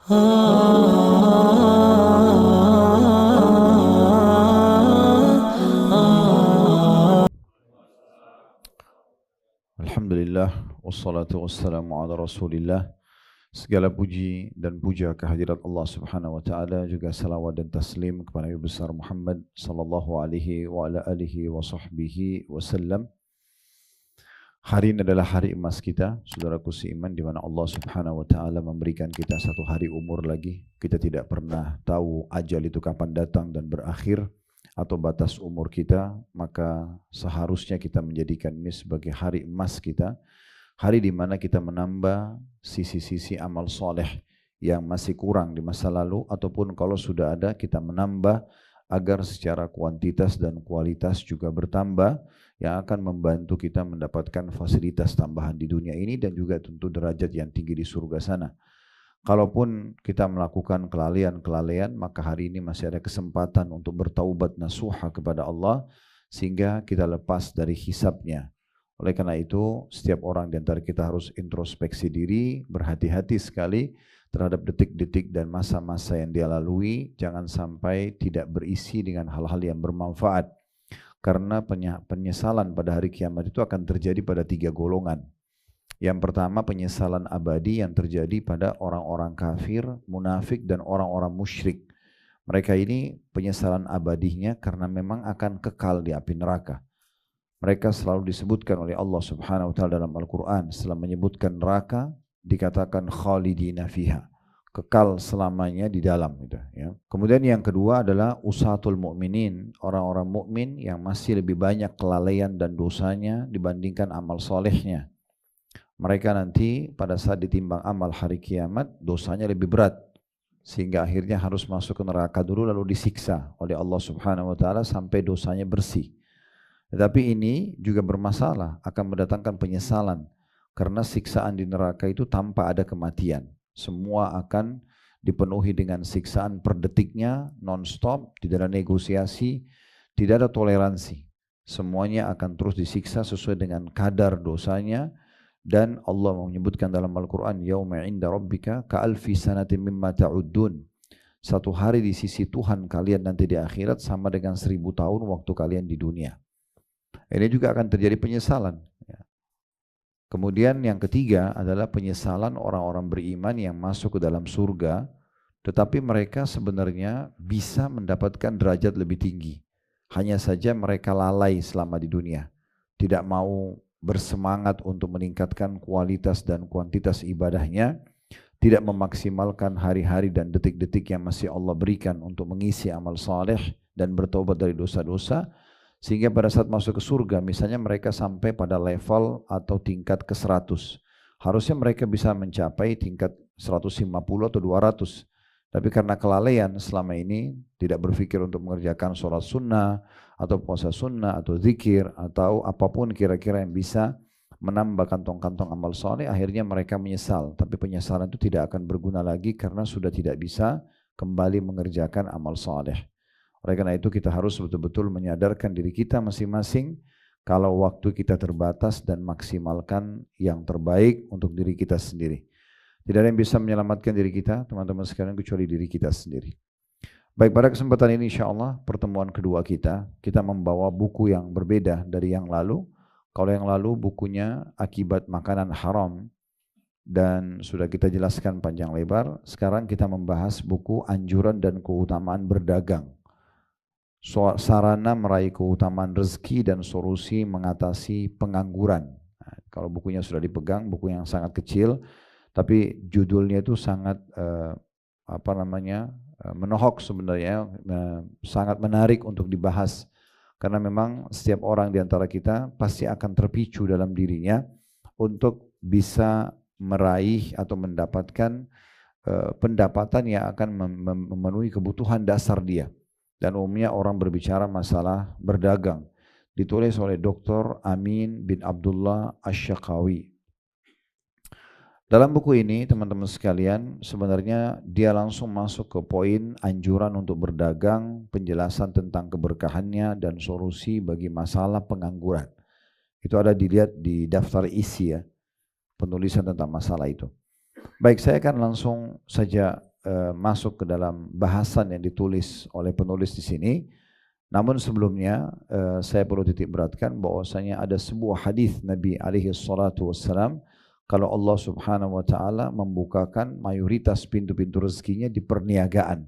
Alhamdulillah, wassalatu wassalamu ala rasulillah. Segala puji dan puja kehadirat Allah subhanahu wa ta'ala, juga salawat dan taslim kepada Nabi besar Muhammad sallallahu alaihi wa ala alihi wa sahbihi wasallam. Hari ini adalah hari emas kita, saudaraku seiman, di mana Allah subhanahu wa ta'ala memberikan kita satu hari umur lagi. Kita tidak pernah tahu ajal itu kapan datang dan berakhir, atau batas umur kita, maka seharusnya kita menjadikan ini sebagai hari emas kita, hari di mana kita menambah sisi-sisi amal soleh yang masih kurang di masa lalu, ataupun kalau sudah ada kita menambah agar secara kuantitas dan kualitas juga bertambah, yang akan membantu kita mendapatkan fasilitas tambahan di dunia ini dan juga tentu derajat yang tinggi di surga sana. Kalaupun kita melakukan kelalaian-kelalaian, maka hari ini masih ada kesempatan untuk bertaubat nasuha kepada Allah sehingga kita lepas dari hisabnya. Oleh karena itu, setiap orang di antara kita harus introspeksi diri, berhati-hati sekali terhadap detik-detik dan masa-masa yang dia lalui, jangan sampai tidak berisi dengan hal-hal yang bermanfaat. Karena penyesalan pada hari kiamat itu akan terjadi pada 3 golongan. Yang pertama, penyesalan abadi yang terjadi pada orang-orang kafir, munafik, dan orang-orang musyrik. Mereka ini penyesalan abadinya karena memang akan kekal di api neraka. Mereka selalu disebutkan oleh Allah subhanahu wa ta'ala dalam Al-Quran. Setelah menyebutkan neraka, dikatakan khalidina fiha, kekal selamanya di dalam. Gitu, ya. Kemudian yang kedua adalah usatul mu'minin, orang-orang mukmin yang masih lebih banyak kelalaian dan dosanya dibandingkan amal solehnya. Mereka nanti pada saat ditimbang amal hari kiamat, dosanya lebih berat. Sehingga akhirnya harus masuk ke neraka dulu lalu disiksa oleh Allah subhanahu wa ta'ala sampai dosanya bersih. Tetapi ini juga bermasalah, akan mendatangkan penyesalan. Karena siksaan di neraka itu tanpa ada kematian. Semua akan dipenuhi dengan siksaan per detiknya, non-stop, tidak ada negosiasi, tidak ada toleransi. Semuanya akan terus disiksa sesuai dengan kadar dosanya. Dan Allah menyebutkan dalam Al-Quran, yauma inda rabbika ka'alfi sanatin mimma ta'uddun. Satu hari di sisi Tuhan kalian nanti di akhirat sama dengan 1000 tahun waktu kalian di dunia. Ini juga akan terjadi penyesalan. Kemudian yang ketiga adalah penyesalan orang-orang beriman yang masuk ke dalam surga, tetapi mereka sebenarnya bisa mendapatkan derajat lebih tinggi. Hanya saja mereka lalai selama di dunia, tidak mau bersemangat untuk meningkatkan kualitas dan kuantitas ibadahnya, tidak memaksimalkan hari-hari dan detik-detik yang masih Allah berikan untuk mengisi amal saleh dan bertobat dari dosa-dosa, sehingga pada saat masuk ke surga misalnya mereka sampai pada level atau tingkat ke 100, harusnya mereka bisa mencapai tingkat 150 atau 200, tapi karena kelalaian selama ini tidak berpikir untuk mengerjakan sholat sunnah atau puasa sunnah atau zikir atau apapun kira-kira yang bisa menambah kantong-kantong amal soleh, akhirnya mereka menyesal. Tapi penyesalan itu tidak akan berguna lagi karena sudah tidak bisa kembali mengerjakan amal soleh. Oleh karena itu kita harus betul-betul menyadarkan diri kita masing-masing kalau waktu kita terbatas dan maksimalkan yang terbaik untuk diri kita sendiri. Tidak ada yang bisa menyelamatkan diri kita, teman-teman sekalian, kecuali diri kita sendiri. Baik, pada kesempatan ini insya Allah pertemuan kedua kita membawa buku yang berbeda dari yang lalu. Kalau yang lalu bukunya Akibat Makanan Haram dan sudah kita jelaskan panjang lebar. Sekarang kita membahas buku Anjuran dan Keutamaan Berdagang, sarana meraih keutamaan rezeki dan solusi mengatasi pengangguran. Nah, kalau bukunya sudah dipegang, buku yang sangat kecil, tapi judulnya itu sangat menohok sebenarnya, sangat menarik untuk dibahas. Karena memang setiap orang di antara kita pasti akan terpicu dalam dirinya untuk bisa meraih atau mendapatkan pendapatan yang akan memenuhi kebutuhan dasar dia. Dan umumnya orang berbicara masalah berdagang. Ditulis oleh Dr. Amin bin Abdullah Asy-Syaqawi. Dalam buku ini teman-teman sekalian sebenarnya dia langsung masuk ke poin anjuran untuk berdagang, penjelasan tentang keberkahannya dan solusi bagi masalah pengangguran. Itu ada dilihat di daftar isi ya, penulisan tentang masalah itu. Baik, saya akan langsung saja masuk ke dalam bahasan yang ditulis oleh penulis di sini. Namun sebelumnya saya perlu titik beratkan bahwasanya ada sebuah hadis Nabi alaihi salatu wassalam, kalau Allah Subhanahu wa taala membukakan mayoritas pintu-pintu rezekinya di perniagaan.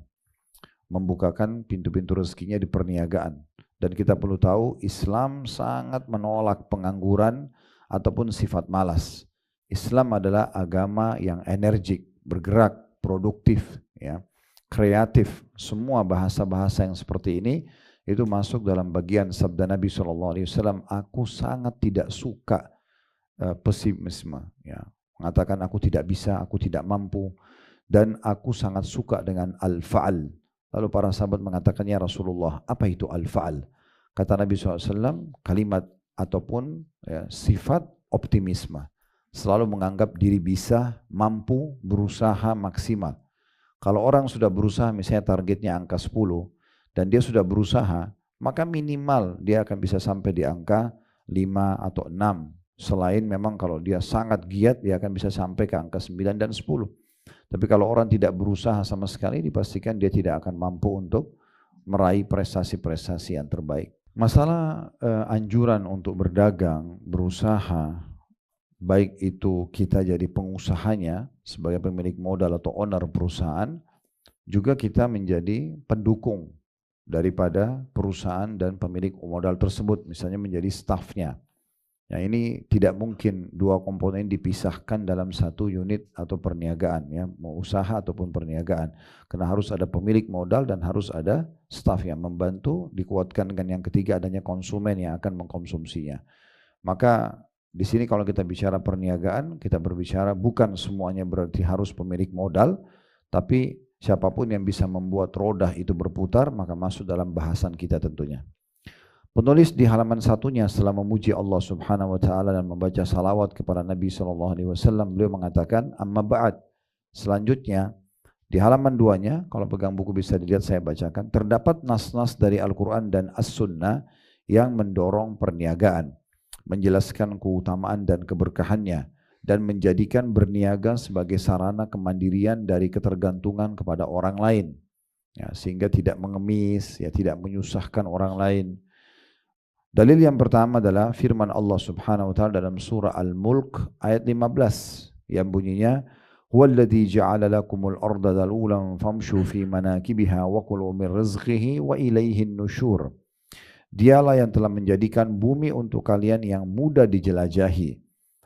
Membukakan pintu-pintu rezekinya di perniagaan. Dan kita perlu tahu Islam sangat menolak pengangguran ataupun sifat malas. Islam adalah agama yang energik, bergerak, produktif, ya, kreatif. Semua bahasa-bahasa yang seperti ini itu masuk dalam bagian sabda Nabi SAW. Aku sangat tidak suka pesimisme, ya. Mengatakan aku tidak bisa, aku tidak mampu, dan aku sangat suka dengan al-fa'al. Lalu para sahabat mengatakan, ya Rasulullah, apa itu al-fa'al? Kata Nabi SAW, kalimat ataupun sifat optimisme. Selalu menganggap diri bisa, mampu, berusaha maksimal. Kalau orang sudah berusaha, misalnya targetnya angka 10, dan dia sudah berusaha, maka minimal dia akan bisa sampai di angka 5 atau 6. Selain memang kalau dia sangat giat, dia akan bisa sampai ke angka 9 dan 10. Tapi kalau orang tidak berusaha sama sekali, dipastikan dia tidak akan mampu untuk meraih prestasi-prestasi yang terbaik. Masalah anjuran untuk berdagang, berusaha, baik itu kita jadi pengusahanya sebagai pemilik modal atau owner perusahaan, juga kita menjadi pendukung daripada perusahaan dan pemilik modal tersebut, misalnya menjadi stafnya. Ya, ini tidak mungkin dua komponen dipisahkan dalam satu unit atau perniagaan, ya, mau usaha ataupun perniagaan, karena harus ada pemilik modal dan harus ada staf yang membantu, dikuatkan dengan yang ketiga adanya konsumen yang akan mengkonsumsinya. Maka di sini kalau kita bicara perniagaan, kita berbicara bukan semuanya berarti harus pemilik modal, tapi siapapun yang bisa membuat roda itu berputar, maka masuk dalam bahasan kita tentunya. Penulis di halaman satunya setelah memuji Allah Subhanahu wa taala dan membaca salawat kepada Nabi sallallahu alaihi wasallam, beliau mengatakan, amma ba'd. Selanjutnya di halaman 2-nya, kalau pegang buku bisa dilihat, saya bacakan, terdapat nas-nas dari Al-Qur'an dan As-Sunnah yang mendorong perniagaan, menjelaskan keutamaan dan keberkahannya, dan menjadikan berniaga sebagai sarana kemandirian dari ketergantungan kepada orang lain, ya, sehingga tidak mengemis, ya, tidak menyusahkan orang lain. Dalil yang pertama adalah firman Allah Subhanahu wa taala dalam surah Al-Mulk ayat 15 yang bunyinya, "Huwallazi ja'ala lakumul arda dalulan famshu fi manakibiha wa kulu min rizqihi wa ilaihin nusyur." Dialah yang telah menjadikan bumi untuk kalian yang mudah dijelajahi,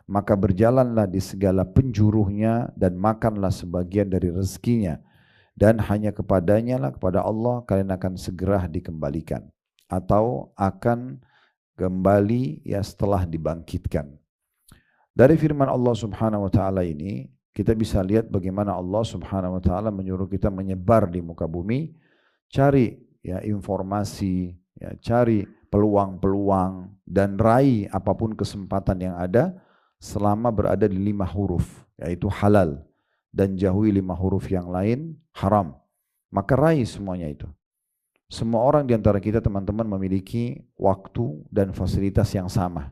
maka berjalanlah di segala penjuruhnya dan makanlah sebagian dari rezekinya, dan hanya kepadanya lah, kepada Allah kalian akan segera dikembalikan atau akan kembali, ya, setelah dibangkitkan. Dari firman Allah Subhanahu wa taala ini kita bisa lihat bagaimana Allah Subhanahu wa taala menyuruh kita menyebar di muka bumi, cari, ya, informasi, ya, cari peluang-peluang dan raih apapun kesempatan yang ada selama berada di 5 huruf, yaitu halal, dan jauhi 5 huruf yang lain haram. Maka raih semuanya itu. Semua orang di antara kita, teman-teman, memiliki waktu dan fasilitas yang sama.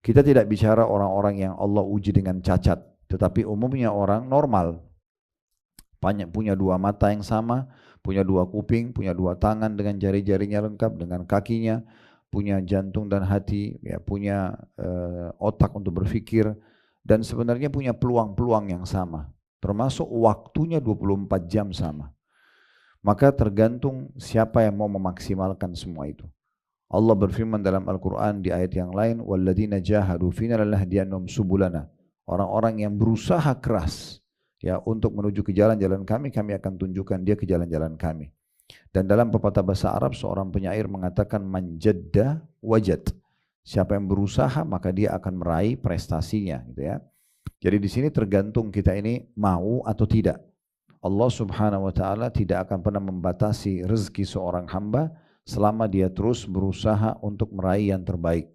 Kita tidak bicara orang-orang yang Allah uji dengan cacat, tetapi umumnya orang normal, punya 2 mata yang sama, punya 2 kuping, punya 2 tangan dengan jari-jarinya lengkap, dengan kakinya, punya jantung dan hati, ya, punya otak untuk berpikir, dan sebenarnya punya peluang-peluang yang sama, termasuk waktunya 24 jam sama. Maka tergantung siapa yang mau memaksimalkan semua itu. Allah berfirman dalam Al-Quran di ayat yang lain, "Walladzina jahadu fina lanahdiyannahum subulana." Orang-orang yang berusaha keras, ya, untuk menuju ke jalan-jalan kami, kami akan tunjukkan dia ke jalan-jalan kami. Dan dalam pepatah bahasa Arab, seorang penyair mengatakan, "Man jadda wajad." Siapa yang berusaha maka dia akan meraih prestasinya, gitu ya. Jadi di sini tergantung kita ini mau atau tidak. Allah Subhanahu wa taala tidak akan pernah membatasi rezeki seorang hamba selama dia terus berusaha untuk meraih yang terbaik.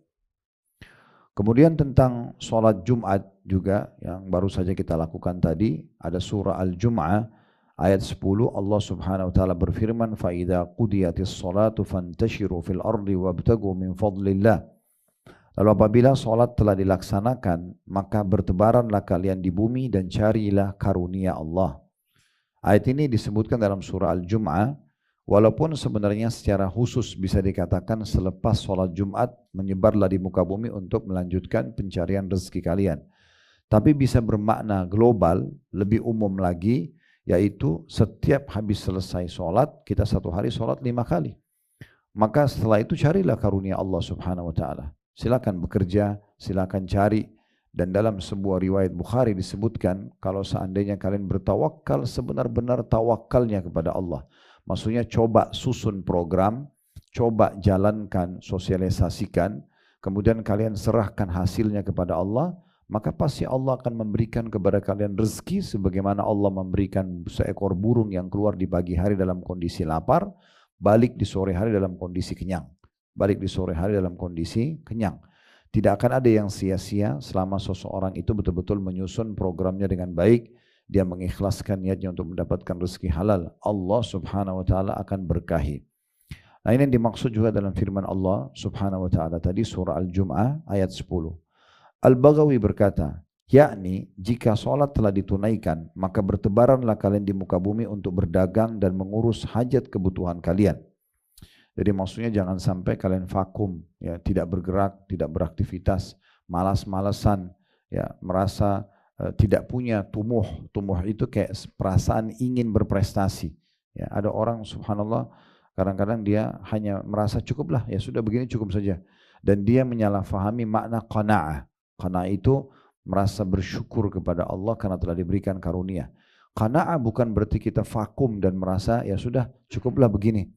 Kemudian tentang sholat Jumat juga yang baru saja kita lakukan tadi, ada surah Al-Jum'ah ayat 10, Allah Subhanahu wa taala berfirman, "Fa idza qudiyatis sholatu fantashiru fil ardi wabtagu min fadlillah." Lalu apabila sholat telah dilaksanakan, maka bertebaranlah kalian di bumi dan carilah karunia Allah. Ayat ini disebutkan dalam surah Al-Jum'ah, walaupun sebenarnya secara khusus bisa dikatakan selepas sholat Jumat menyebarlah di muka bumi untuk melanjutkan pencarian rezeki kalian. Tapi bisa bermakna global, lebih umum lagi, yaitu setiap habis selesai sholat, kita satu hari sholat 5 kali. Maka setelah itu carilah karunia Allah Subhanahu wa Ta'ala. Silakan bekerja, silakan cari. Dan dalam sebuah riwayat Bukhari disebutkan, kalau seandainya kalian bertawakal, sebenar-benar tawakalnya kepada Allah. Maksudnya coba susun program, coba jalankan, sosialisasikan, kemudian kalian serahkan hasilnya kepada Allah, maka pasti Allah akan memberikan kepada kalian rezeki sebagaimana Allah memberikan seekor burung yang keluar di pagi hari dalam kondisi lapar, balik di sore hari dalam kondisi kenyang. Balik di sore hari dalam kondisi kenyang. Tidak akan ada yang sia-sia selama seseorang itu betul-betul menyusun programnya dengan baik, dia mengikhlaskan niatnya untuk mendapatkan rezeki halal. Allah Subhanahu wa Ta'ala akan berkahi. Nah, ini yang dimaksud juga dalam firman Allah Subhanahu wa Ta'ala tadi, surah Al-Jum'ah ayat 10. Al-Baghawi berkata, yakni jika sholat telah ditunaikan, maka bertebaranlah kalian di muka bumi untuk berdagang dan mengurus hajat kebutuhan kalian. Jadi maksudnya jangan sampai kalian vakum, ya, tidak bergerak, tidak beraktivitas, malas-malasan, ya, merasa tidak punya tumbuh. Tumbuh itu kayak perasaan ingin berprestasi. Ya, ada orang subhanallah kadang-kadang dia hanya merasa cukuplah, ya sudah begini cukup saja. Dan dia menyalahfahami makna qanaah. Qanaah itu merasa bersyukur kepada Allah karena telah diberikan karunia. Qanaah bukan berarti kita vakum dan merasa ya sudah cukuplah begini.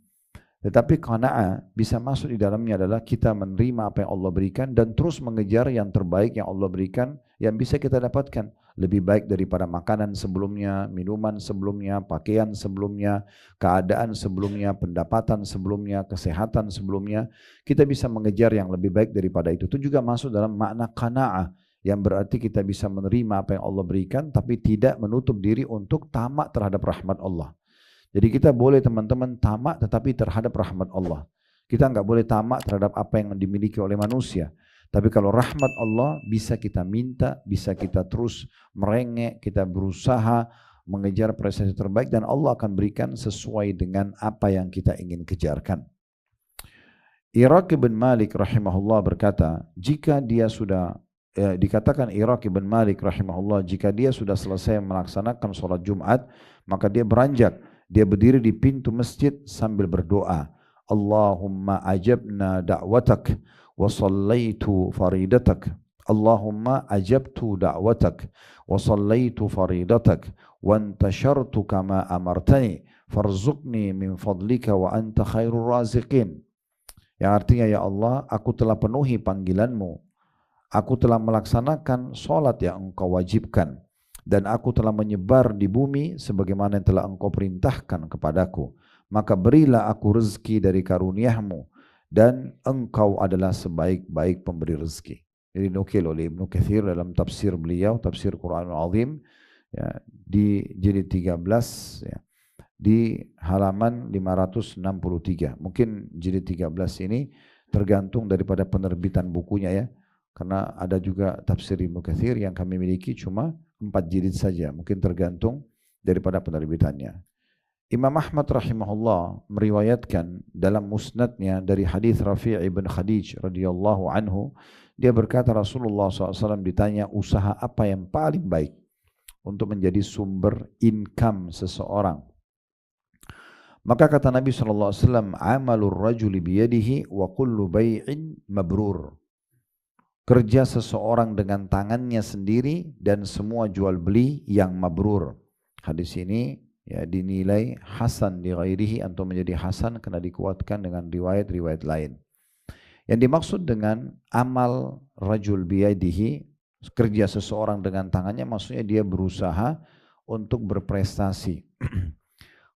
Tetapi qanaah bisa masuk di dalamnya adalah kita menerima apa yang Allah berikan dan terus mengejar yang terbaik yang Allah berikan yang bisa kita dapatkan. Lebih baik daripada makanan sebelumnya, minuman sebelumnya, pakaian sebelumnya, keadaan sebelumnya, pendapatan sebelumnya, kesehatan sebelumnya. Kita bisa mengejar yang lebih baik daripada itu. Itu juga masuk dalam makna qanaah, yang berarti kita bisa menerima apa yang Allah berikan tapi tidak menutup diri untuk tamak terhadap rahmat Allah. Jadi kita boleh teman-teman tamak tetapi terhadap rahmat Allah. Kita enggak boleh tamak terhadap apa yang dimiliki oleh manusia. Tapi kalau rahmat Allah bisa kita minta, bisa kita terus merengek, kita berusaha mengejar prestasi terbaik dan Allah akan berikan sesuai dengan apa yang kita ingin kejarkan. Iraq bin Malik rahimahullah berkata, jika dia sudah dikatakan Iraq bin Malik rahimahullah, jika dia sudah selesai melaksanakan sholat Jumat, maka dia beranjak, dia berdiri di pintu masjid sambil berdoa, Allahumma ajabna da'watak wa sallaitu faridatak. Allahumma ajabtu da'watak wa sallaitu faridatak wa antashartu kama amartani farzuqni min fadlika wa anta khairur raziqin. Yang artinya, ya Allah, aku telah penuhi panggilanmu, aku telah melaksanakan sholat yang engkau wajibkan, dan aku telah menyebar di bumi sebagaimana yang telah engkau perintahkan kepadaku. Maka berilah aku rezeki dari karuniamu, dan engkau adalah sebaik-baik pemberi rezeki. Jadi nukil oleh Ibnu Katsir dalam tafsir beliau, tafsir Quranul Azim, ya, di jilid 13, ya, di halaman 563. Mungkin jilid 13 ini tergantung daripada penerbitan bukunya, ya. Karena ada juga tafsir Ibnu Katsir yang kami miliki cuma 4 jilid saja, mungkin tergantung daripada penerbitannya. Imam Ahmad rahimahullah meriwayatkan dalam musnadnya dari hadis Rafi' ibn Khadij radhiyallahu anhu, dia berkata Rasulullah SAW ditanya usaha apa yang paling baik untuk menjadi sumber income seseorang. Maka kata Nabi SAW, amalur rajuli biyadihi wa kullu bay'in mabrur. Kerja seseorang dengan tangannya sendiri dan semua jual beli yang mabrur. Hadis ini ya dinilai hasan di ghairihi atau menjadi hasan karena dikuatkan dengan riwayat-riwayat lain. Yang dimaksud dengan amal rajul biyadihi, kerja seseorang dengan tangannya, maksudnya dia berusaha untuk berprestasi.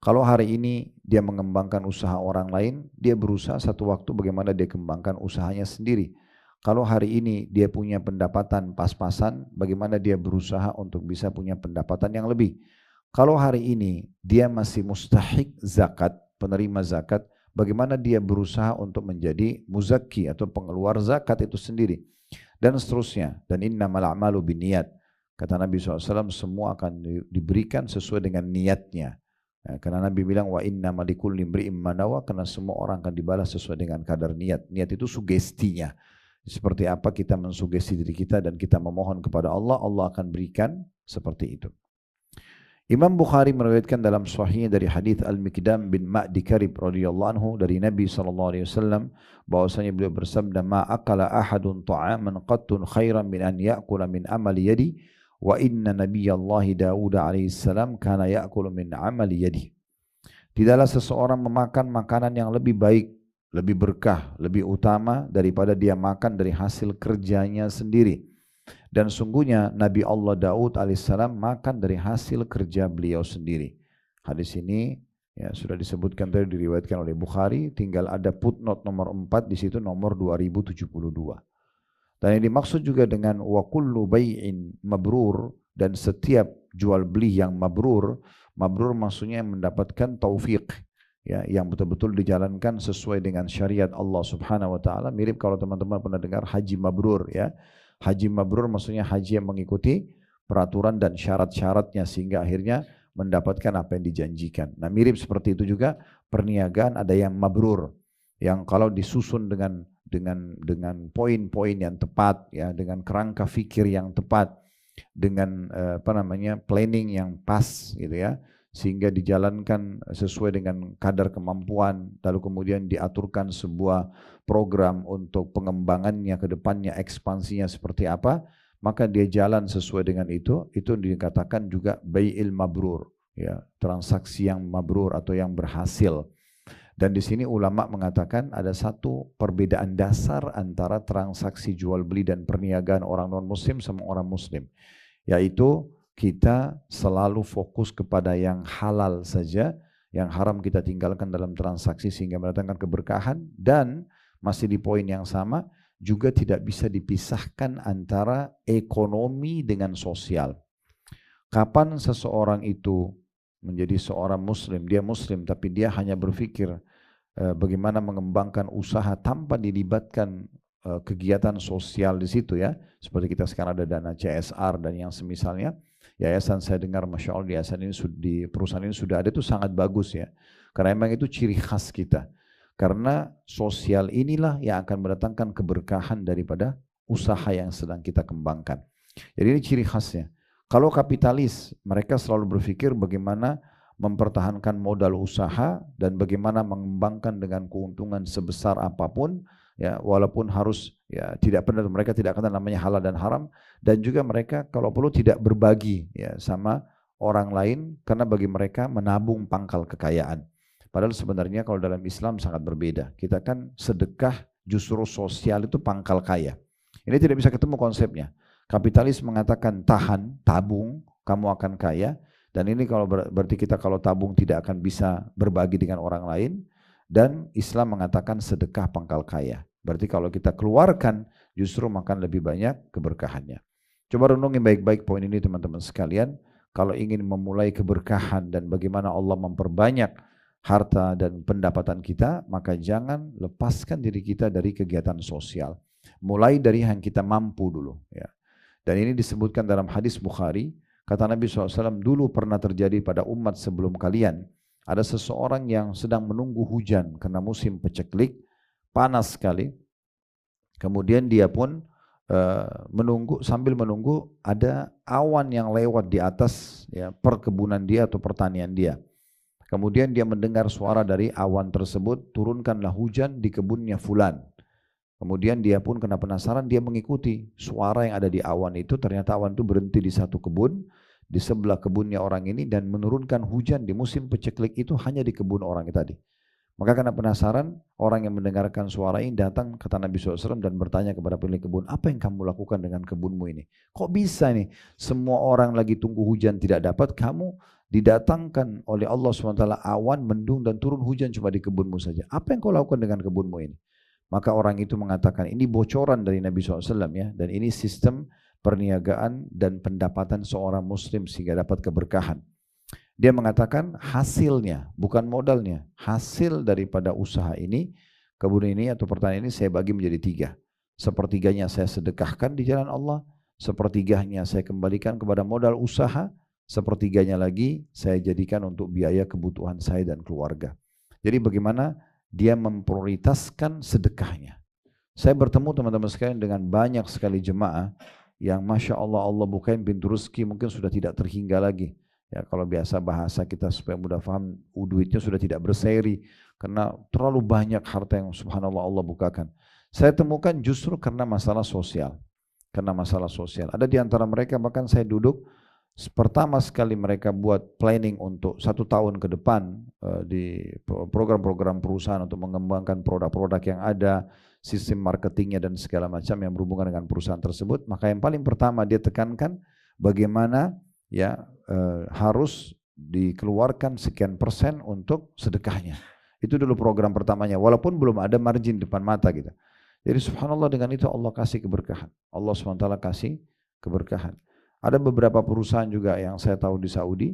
Kalau hari ini dia mengembangkan usaha orang lain, dia berusaha satu waktu bagaimana dia kembangkan usahanya sendiri. Kalau hari ini dia punya pendapatan pas-pasan, bagaimana dia berusaha untuk bisa punya pendapatan yang lebih. Kalau hari ini dia masih mustahik zakat, penerima zakat, bagaimana dia berusaha untuk menjadi muzakki atau pengeluar zakat itu sendiri. Dan seterusnya. Dan innamal a'malu binniyat. Kata Nabi SAW, semua akan diberikan sesuai dengan niatnya. Ya, karena Nabi bilang, wa inna malikul limri'im manawa, karena semua orang akan dibalas sesuai dengan kadar niat. Niat itu sugestinya. Seperti apa kita mensugesti diri kita dan kita memohon kepada Allah, Allah akan berikan seperti itu. Imam Bukhari meriwayatkan dalam sahihnya dari hadis Al-Miqdam bin Ma'di Karib radhiyallahu anhu dari Nabi SAW bahwasanya beliau bersabda, ma akala ahadun ta'aman qattun khairan min an ya'kula min amali yadi wa inna nabiyallahi Dawud alaihissalam kana ya'kulu min amali yadi. Tidaklah seseorang memakan makanan yang lebih baik, lebih berkah, lebih utama daripada dia makan dari hasil kerjanya sendiri. Dan sungguhnya Nabi Allah Daud alaihissalam makan dari hasil kerja beliau sendiri. Hadis ini ya, sudah disebutkan tadi, diriwayatkan oleh Bukhari, tinggal ada footnote nomor 4 di situ, nomor 2072. Dan yang dimaksud juga dengan wa kullu bai'in mabrur, dan setiap jual beli yang mabrur, mabrur maksudnya yang mendapatkan taufik, ya, yang betul-betul dijalankan sesuai dengan syariat Allah Subhanahu wa taala. Mirip kalau teman-teman pernah dengar haji mabrur, ya. Haji mabrur maksudnya haji yang mengikuti peraturan dan syarat-syaratnya sehingga akhirnya mendapatkan apa yang dijanjikan. Nah, mirip seperti itu juga perniagaan, ada yang mabrur, yang kalau disusun dengan poin-poin yang tepat, ya, dengan kerangka fikir yang tepat, dengan planning yang pas, gitu ya, sehingga dijalankan sesuai dengan kadar kemampuan, lalu kemudian diaturkan sebuah program untuk pengembangannya ke depannya, ekspansinya seperti apa, maka dia jalan sesuai dengan itu dikatakan juga bai'il mabrur, ya, transaksi yang mabrur atau yang berhasil. Dan di sini ulama mengatakan ada satu perbedaan dasar antara transaksi jual beli dan perniagaan orang non muslim sama orang muslim, yaitu kita selalu fokus kepada yang halal saja, yang haram kita tinggalkan dalam transaksi sehingga mendatangkan keberkahan. Dan masih di poin yang sama, juga tidak bisa dipisahkan antara ekonomi dengan sosial. Kapan seseorang itu menjadi seorang muslim, dia muslim tapi dia hanya berpikir bagaimana mengembangkan usaha tanpa dilibatkan kegiatan sosial di situ, ya, seperti kita sekarang ada dana CSR dan yang semisalnya. Yayasan saya dengar, Masya Allah, yayasan ini di perusahaan ini sudah ada, itu sangat bagus, ya, karena memang itu ciri khas kita, karena sosial inilah yang akan mendatangkan keberkahan daripada usaha yang sedang kita kembangkan. Jadi ini ciri khasnya. Kalau kapitalis, mereka selalu berpikir bagaimana mempertahankan modal usaha dan bagaimana mengembangkan dengan keuntungan sebesar apapun, ya, walaupun harus, ya, tidak pernah, mereka tidak kenal namanya halal dan haram, dan juga mereka kalau perlu tidak berbagi, ya, sama orang lain, karena bagi mereka menabung pangkal kekayaan. Padahal sebenarnya kalau dalam Islam sangat berbeda. Kita kan sedekah justru sosial itu pangkal kaya. Ini tidak bisa ketemu konsepnya. Kapitalis mengatakan tahan, tabung, kamu akan kaya. Dan ini kalau berarti kita kalau tabung tidak akan bisa berbagi dengan orang lain. Dan Islam mengatakan sedekah pangkal kaya. Berarti kalau kita keluarkan justru makan lebih banyak keberkahannya. Coba renungi baik-baik poin ini teman-teman sekalian. Kalau ingin memulai keberkahan dan bagaimana Allah memperbanyak harta dan pendapatan kita, maka jangan lepaskan diri kita dari kegiatan sosial. Mulai dari yang kita mampu dulu, ya. Dan ini disebutkan dalam hadis Bukhari, kata Nabi SAW, dulu pernah terjadi pada umat sebelum kalian, ada seseorang yang sedang menunggu hujan karena musim peceklik, panas sekali. Kemudian dia pun sambil menunggu ada awan yang lewat di atas, ya, perkebunan dia atau pertanian dia. Kemudian dia mendengar suara dari awan tersebut, turunkanlah hujan di kebunnya fulan. Kemudian dia pun kena penasaran, dia mengikuti suara yang ada di awan itu. Ternyata awan itu berhenti di satu kebun, di sebelah kebunnya orang ini, dan menurunkan hujan di musim peceklik itu hanya di kebun orang tadi. Maka karena penasaran, orang yang mendengarkan suara ini datang kata Nabi SAW dan bertanya kepada pemilik kebun, apa yang kamu lakukan dengan kebunmu ini? Kok bisa nih semua orang lagi tunggu hujan tidak dapat, kamu didatangkan oleh Allah SWT awan, mendung dan turun hujan cuma di kebunmu saja. Apa yang kau lakukan dengan kebunmu ini? Maka orang itu mengatakan, ini bocoran dari Nabi SAW, ya, dan ini sistem perniagaan dan pendapatan seorang muslim sehingga dapat keberkahan. Dia mengatakan hasilnya, bukan modalnya, hasil daripada usaha ini, kebun ini atau pertanian ini saya bagi menjadi 3. Sepertiganya saya sedekahkan di jalan Allah, sepertiganya saya kembalikan kepada modal usaha, sepertiganya lagi saya jadikan untuk biaya kebutuhan saya dan keluarga. Jadi bagaimana dia memprioritaskan sedekahnya. Saya bertemu teman-teman sekalian dengan banyak sekali jemaah yang Masya Allah, Allah bukain pintu rezeki mungkin sudah tidak terhingga lagi. Ya, kalau biasa bahasa kita supaya mudah paham, duitnya sudah tidak berseri karena terlalu banyak harta yang subhanallah Allah bukakan. Saya temukan justru karena masalah sosial. Karena masalah sosial. Ada di antara mereka bahkan saya duduk, pertama sekali mereka buat planning untuk 1 tahun ke depan di program-program perusahaan untuk mengembangkan produk-produk yang ada, sistem marketingnya dan segala macam yang berhubungan dengan perusahaan tersebut. Maka yang paling pertama dia tekankan bagaimana ya harus dikeluarkan sekian persen untuk sedekahnya. Itu dulu program pertamanya, walaupun belum ada margin depan mata gitu. Jadi subhanallah dengan itu Allah kasih keberkahan. Allah SWT kasih keberkahan. Ada beberapa perusahaan juga yang saya tahu di Saudi,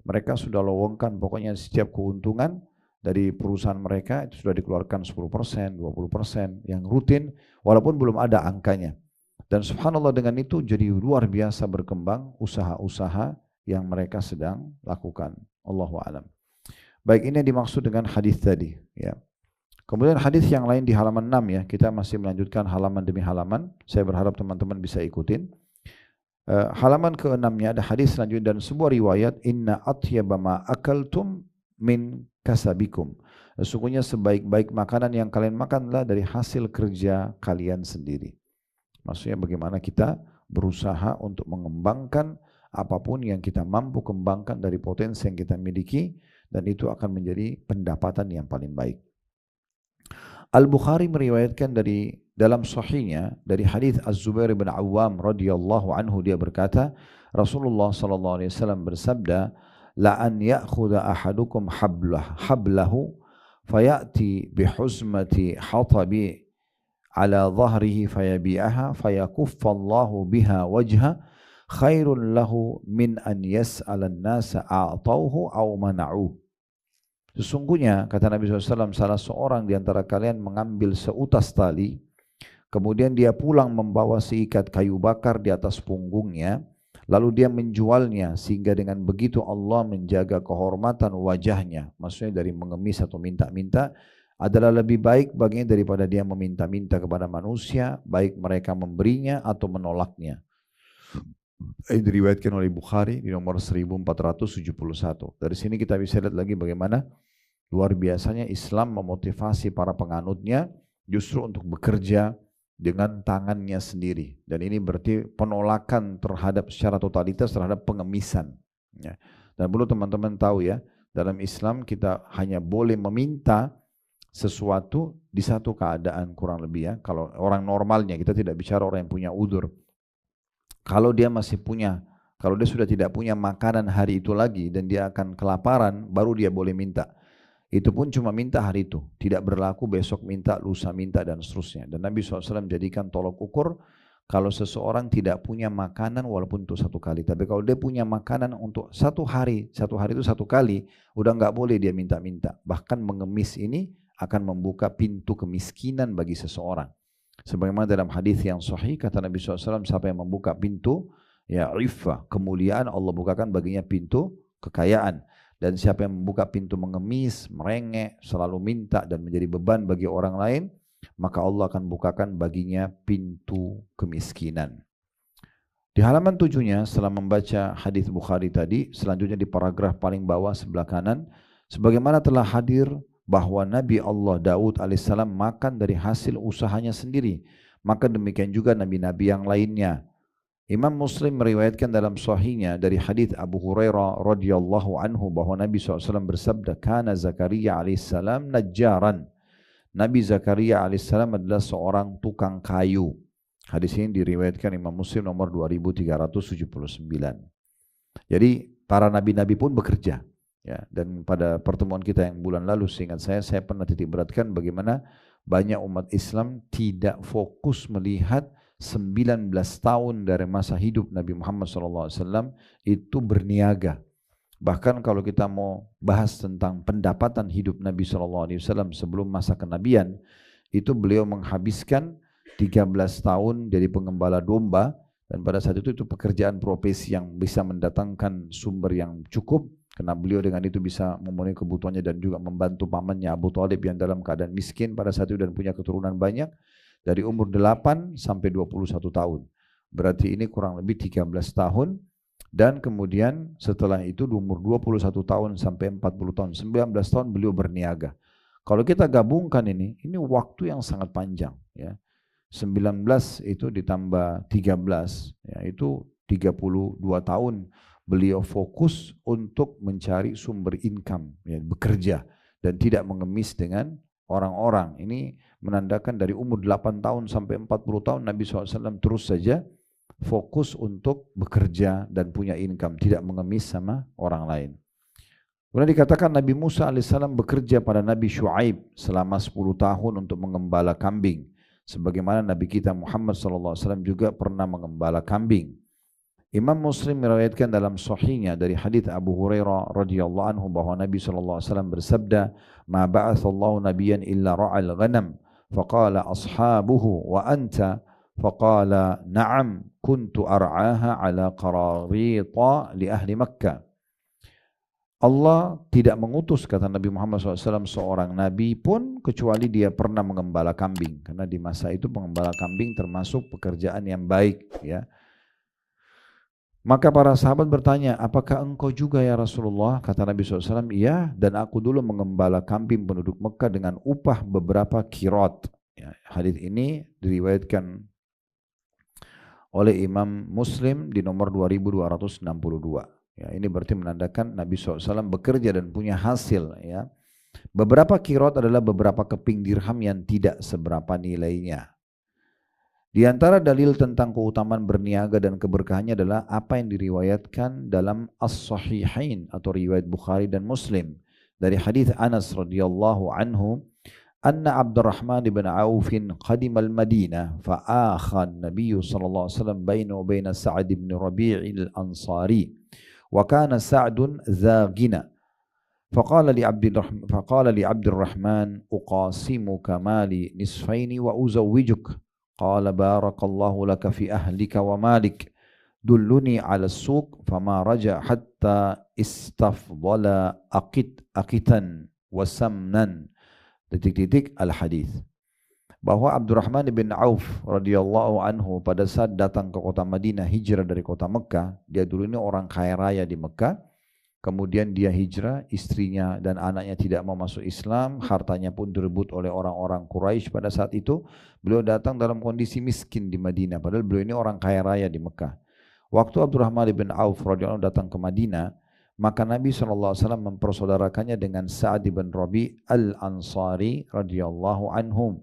mereka sudah lowongkan pokoknya setiap keuntungan dari perusahaan mereka itu sudah dikeluarkan 10%, 20% yang rutin walaupun belum ada angkanya. Dan subhanallah dengan itu jadi luar biasa berkembang usaha-usaha yang mereka sedang lakukan. Allahu a'lam. Baik, ini yang dimaksud dengan hadis tadi, ya. Kemudian hadis yang lain di halaman 6 ya, kita masih melanjutkan halaman demi halaman. Saya berharap teman-teman bisa ikutin. Halaman ke-6-nya ada hadis selanjutnya dan sebuah riwayat, inna atyaba ma akaltum min kasabikum. Sesungguhnya sebaik-baik makanan yang kalian makanlah dari hasil kerja kalian sendiri. Maksudnya bagaimana kita berusaha untuk mengembangkan apapun yang kita mampu kembangkan dari potensi yang kita miliki, dan itu akan menjadi pendapatan yang paling baik. Al-Bukhari meriwayatkan dari dalam sahihnya dari hadis Az-Zubair bin Awwam radhiyallahu anhu, dia berkata Rasulullah sallallahu alaihi wasallam bersabda, la an ya'khudha ahadukum hablahu fayati bihuzmati hatabi ala dhahrihi fayabi'aha fayakuffa Allahu biha wajha khairun lahu min an yas'ala an-nasa a'tauhu aw mana'uhu. Sesungguhnya, kata Nabi SAW, salah seorang di antara kalian mengambil seutas tali, kemudian dia pulang membawa seikat kayu bakar di atas punggungnya, lalu dia menjualnya, sehingga dengan begitu Allah menjaga kehormatan wajahnya. Maksudnya dari mengemis atau minta-minta, adalah lebih baik baginya daripada dia meminta-minta kepada manusia, baik mereka memberinya atau menolaknya. Ini diriwayatkan oleh Bukhari di nomor 1471. Dari sini kita bisa lihat lagi bagaimana luar biasanya Islam memotivasi para penganutnya justru untuk bekerja dengan tangannya sendiri. Dan ini berarti penolakan terhadap secara totalitas terhadap pengemisan. Ya. Dan perlu teman-teman tahu ya, dalam Islam kita hanya boleh meminta sesuatu di satu keadaan kurang lebih ya. Kalau orang normalnya, kita tidak bicara orang yang punya udzur. Kalau dia masih punya, kalau dia sudah tidak punya makanan hari itu lagi dan dia akan kelaparan, baru dia boleh minta. Itu pun cuma minta hari itu, tidak berlaku besok minta, lusa minta dan seterusnya. Dan Nabi SAW jadikan tolok ukur kalau seseorang tidak punya makanan walaupun untuk 1 kali. Tapi kalau dia punya makanan untuk 1 hari, 1 hari itu 1 kali, udah nggak boleh dia minta-minta. Bahkan mengemis ini akan membuka pintu kemiskinan bagi seseorang. Sebagaimana dalam hadis yang sahih kata Nabi SAW, siapa yang membuka pintu ya iffah, kemuliaan, Allah bukakan baginya pintu kekayaan. Dan siapa yang membuka pintu mengemis, merengek, selalu minta dan menjadi beban bagi orang lain, maka Allah akan bukakan baginya pintu kemiskinan. Di halaman 7-nya setelah membaca hadis Bukhari tadi, selanjutnya di paragraf paling bawah sebelah kanan, sebagaimana telah hadir bahwa Nabi Allah Daud alaihissalam makan dari hasil usahanya sendiri, maka demikian juga nabi-nabi yang lainnya. Imam Muslim meriwayatkan dalam sahihnya dari hadis Abu Hurairah radhiyallahu anhu bahwa Nabi SAW bersabda, kana Zakaria alaihissalam najjaran. Nabi Zakaria alaihissalam adalah seorang tukang kayu. Hadis ini diriwayatkan Imam Muslim nomor 2379. Jadi para nabi-nabi pun bekerja. Ya, dan pada pertemuan kita yang bulan lalu, seingat saya pernah titik beratkan bagaimana banyak umat Islam tidak fokus melihat 19 tahun dari masa hidup Nabi Muhammad SAW itu berniaga. Bahkan kalau kita mau bahas tentang pendapatan hidup Nabi SAW sebelum masa kenabian, itu beliau menghabiskan 13 tahun jadi pengembala domba Dan pada saat itu pekerjaan profesi yang bisa mendatangkan sumber yang cukup, karena beliau dengan itu bisa memenuhi kebutuhannya dan juga membantu pamannya Abu Thalib yang dalam keadaan miskin pada saat itu dan punya keturunan banyak, dari umur 8 sampai 21 tahun. Berarti ini kurang lebih 13 tahun. Dan kemudian setelah itu di umur 21 tahun sampai 40 tahun, 19 tahun beliau berniaga. Kalau kita gabungkan ini waktu yang sangat panjang, ya. 19 itu ditambah 13, ya, itu 32 tahun beliau fokus untuk mencari sumber income, ya, bekerja dan tidak mengemis dengan orang-orang. Ini menandakan dari umur 8 tahun sampai 40 tahun Nabi SAW terus saja fokus untuk bekerja dan punya income, tidak mengemis sama orang lain. Kemudian dikatakan Nabi Musa alaihissalam bekerja pada Nabi Shu'aib selama 10 tahun untuk mengembala kambing. Sebagaimana Nabi kita Muhammad SAW juga pernah mengembala kambing. Imam Muslim meriwayatkan dalam sahihnya dari hadits Abu Hurairah radhiyallahu anhu bahwa Nabi SAW bersabda, "Ma ba'atsallahu nabiyyan illa ra'al ghanam." Faqala ashabuhu wa anta? Faqala na'am kuntu ar'aha ala qararita li ahli Makkah. Allah tidak mengutus, kata Nabi Muhammad SAW, seorang nabi pun kecuali dia pernah mengembala kambing. Karena di masa itu pengembala kambing termasuk pekerjaan yang baik, ya. Maka para sahabat bertanya, apakah engkau juga ya Rasulullah? Kata Nabi SAW, iya, dan aku dulu mengembala kambing penduduk Mekah dengan upah beberapa kirot. Ya, hadits ini diriwayatkan oleh Imam Muslim di nomor 2262. Ya, ini berarti menandakan Nabi SAW bekerja dan punya hasil. Ya. Beberapa kirot adalah beberapa keping dirham yang tidak seberapa nilainya. Di antara dalil tentang keutamaan berniaga dan keberkahannya adalah apa yang diriwayatkan dalam As-Sahihain atau riwayat Bukhari dan Muslim. Dari hadits Anas radhiyallahu anhu, anna Abdurrahman bin Auf qadim al-Madinah fa'akha an-nabiy sallallahu alaihi wasallam bainahu wa bain Sa'd bin Rabi' al-Ansari. وكان سعد ذا غنى فقال لعبد الرحمن أقاسمك مالي نصفين وأزوجك قال بارك الله لك في أهلك ومالك دلني على السوق فما رجع حتى استفضل أقتا وسمنا al-hadith. Bahwa Abdurrahman bin Auf radhiyallahu anhu pada saat datang ke kota Madinah, hijrah dari kota Mekah, dia dulu ini orang kaya raya di Mekah, kemudian dia hijrah, istrinya dan anaknya tidak mau masuk Islam, hartanya pun direbut oleh orang-orang Quraisy pada saat itu. Beliau datang dalam kondisi miskin di Madinah, padahal beliau ini orang kaya raya di Mekah. Waktu Abdurrahman bin Auf radhiyallahu anhu datang ke Madinah, maka Nabi SAW mempersaudarakannya dengan Sa'd bin Rabi' al-Ansari radhiyallahu anhum.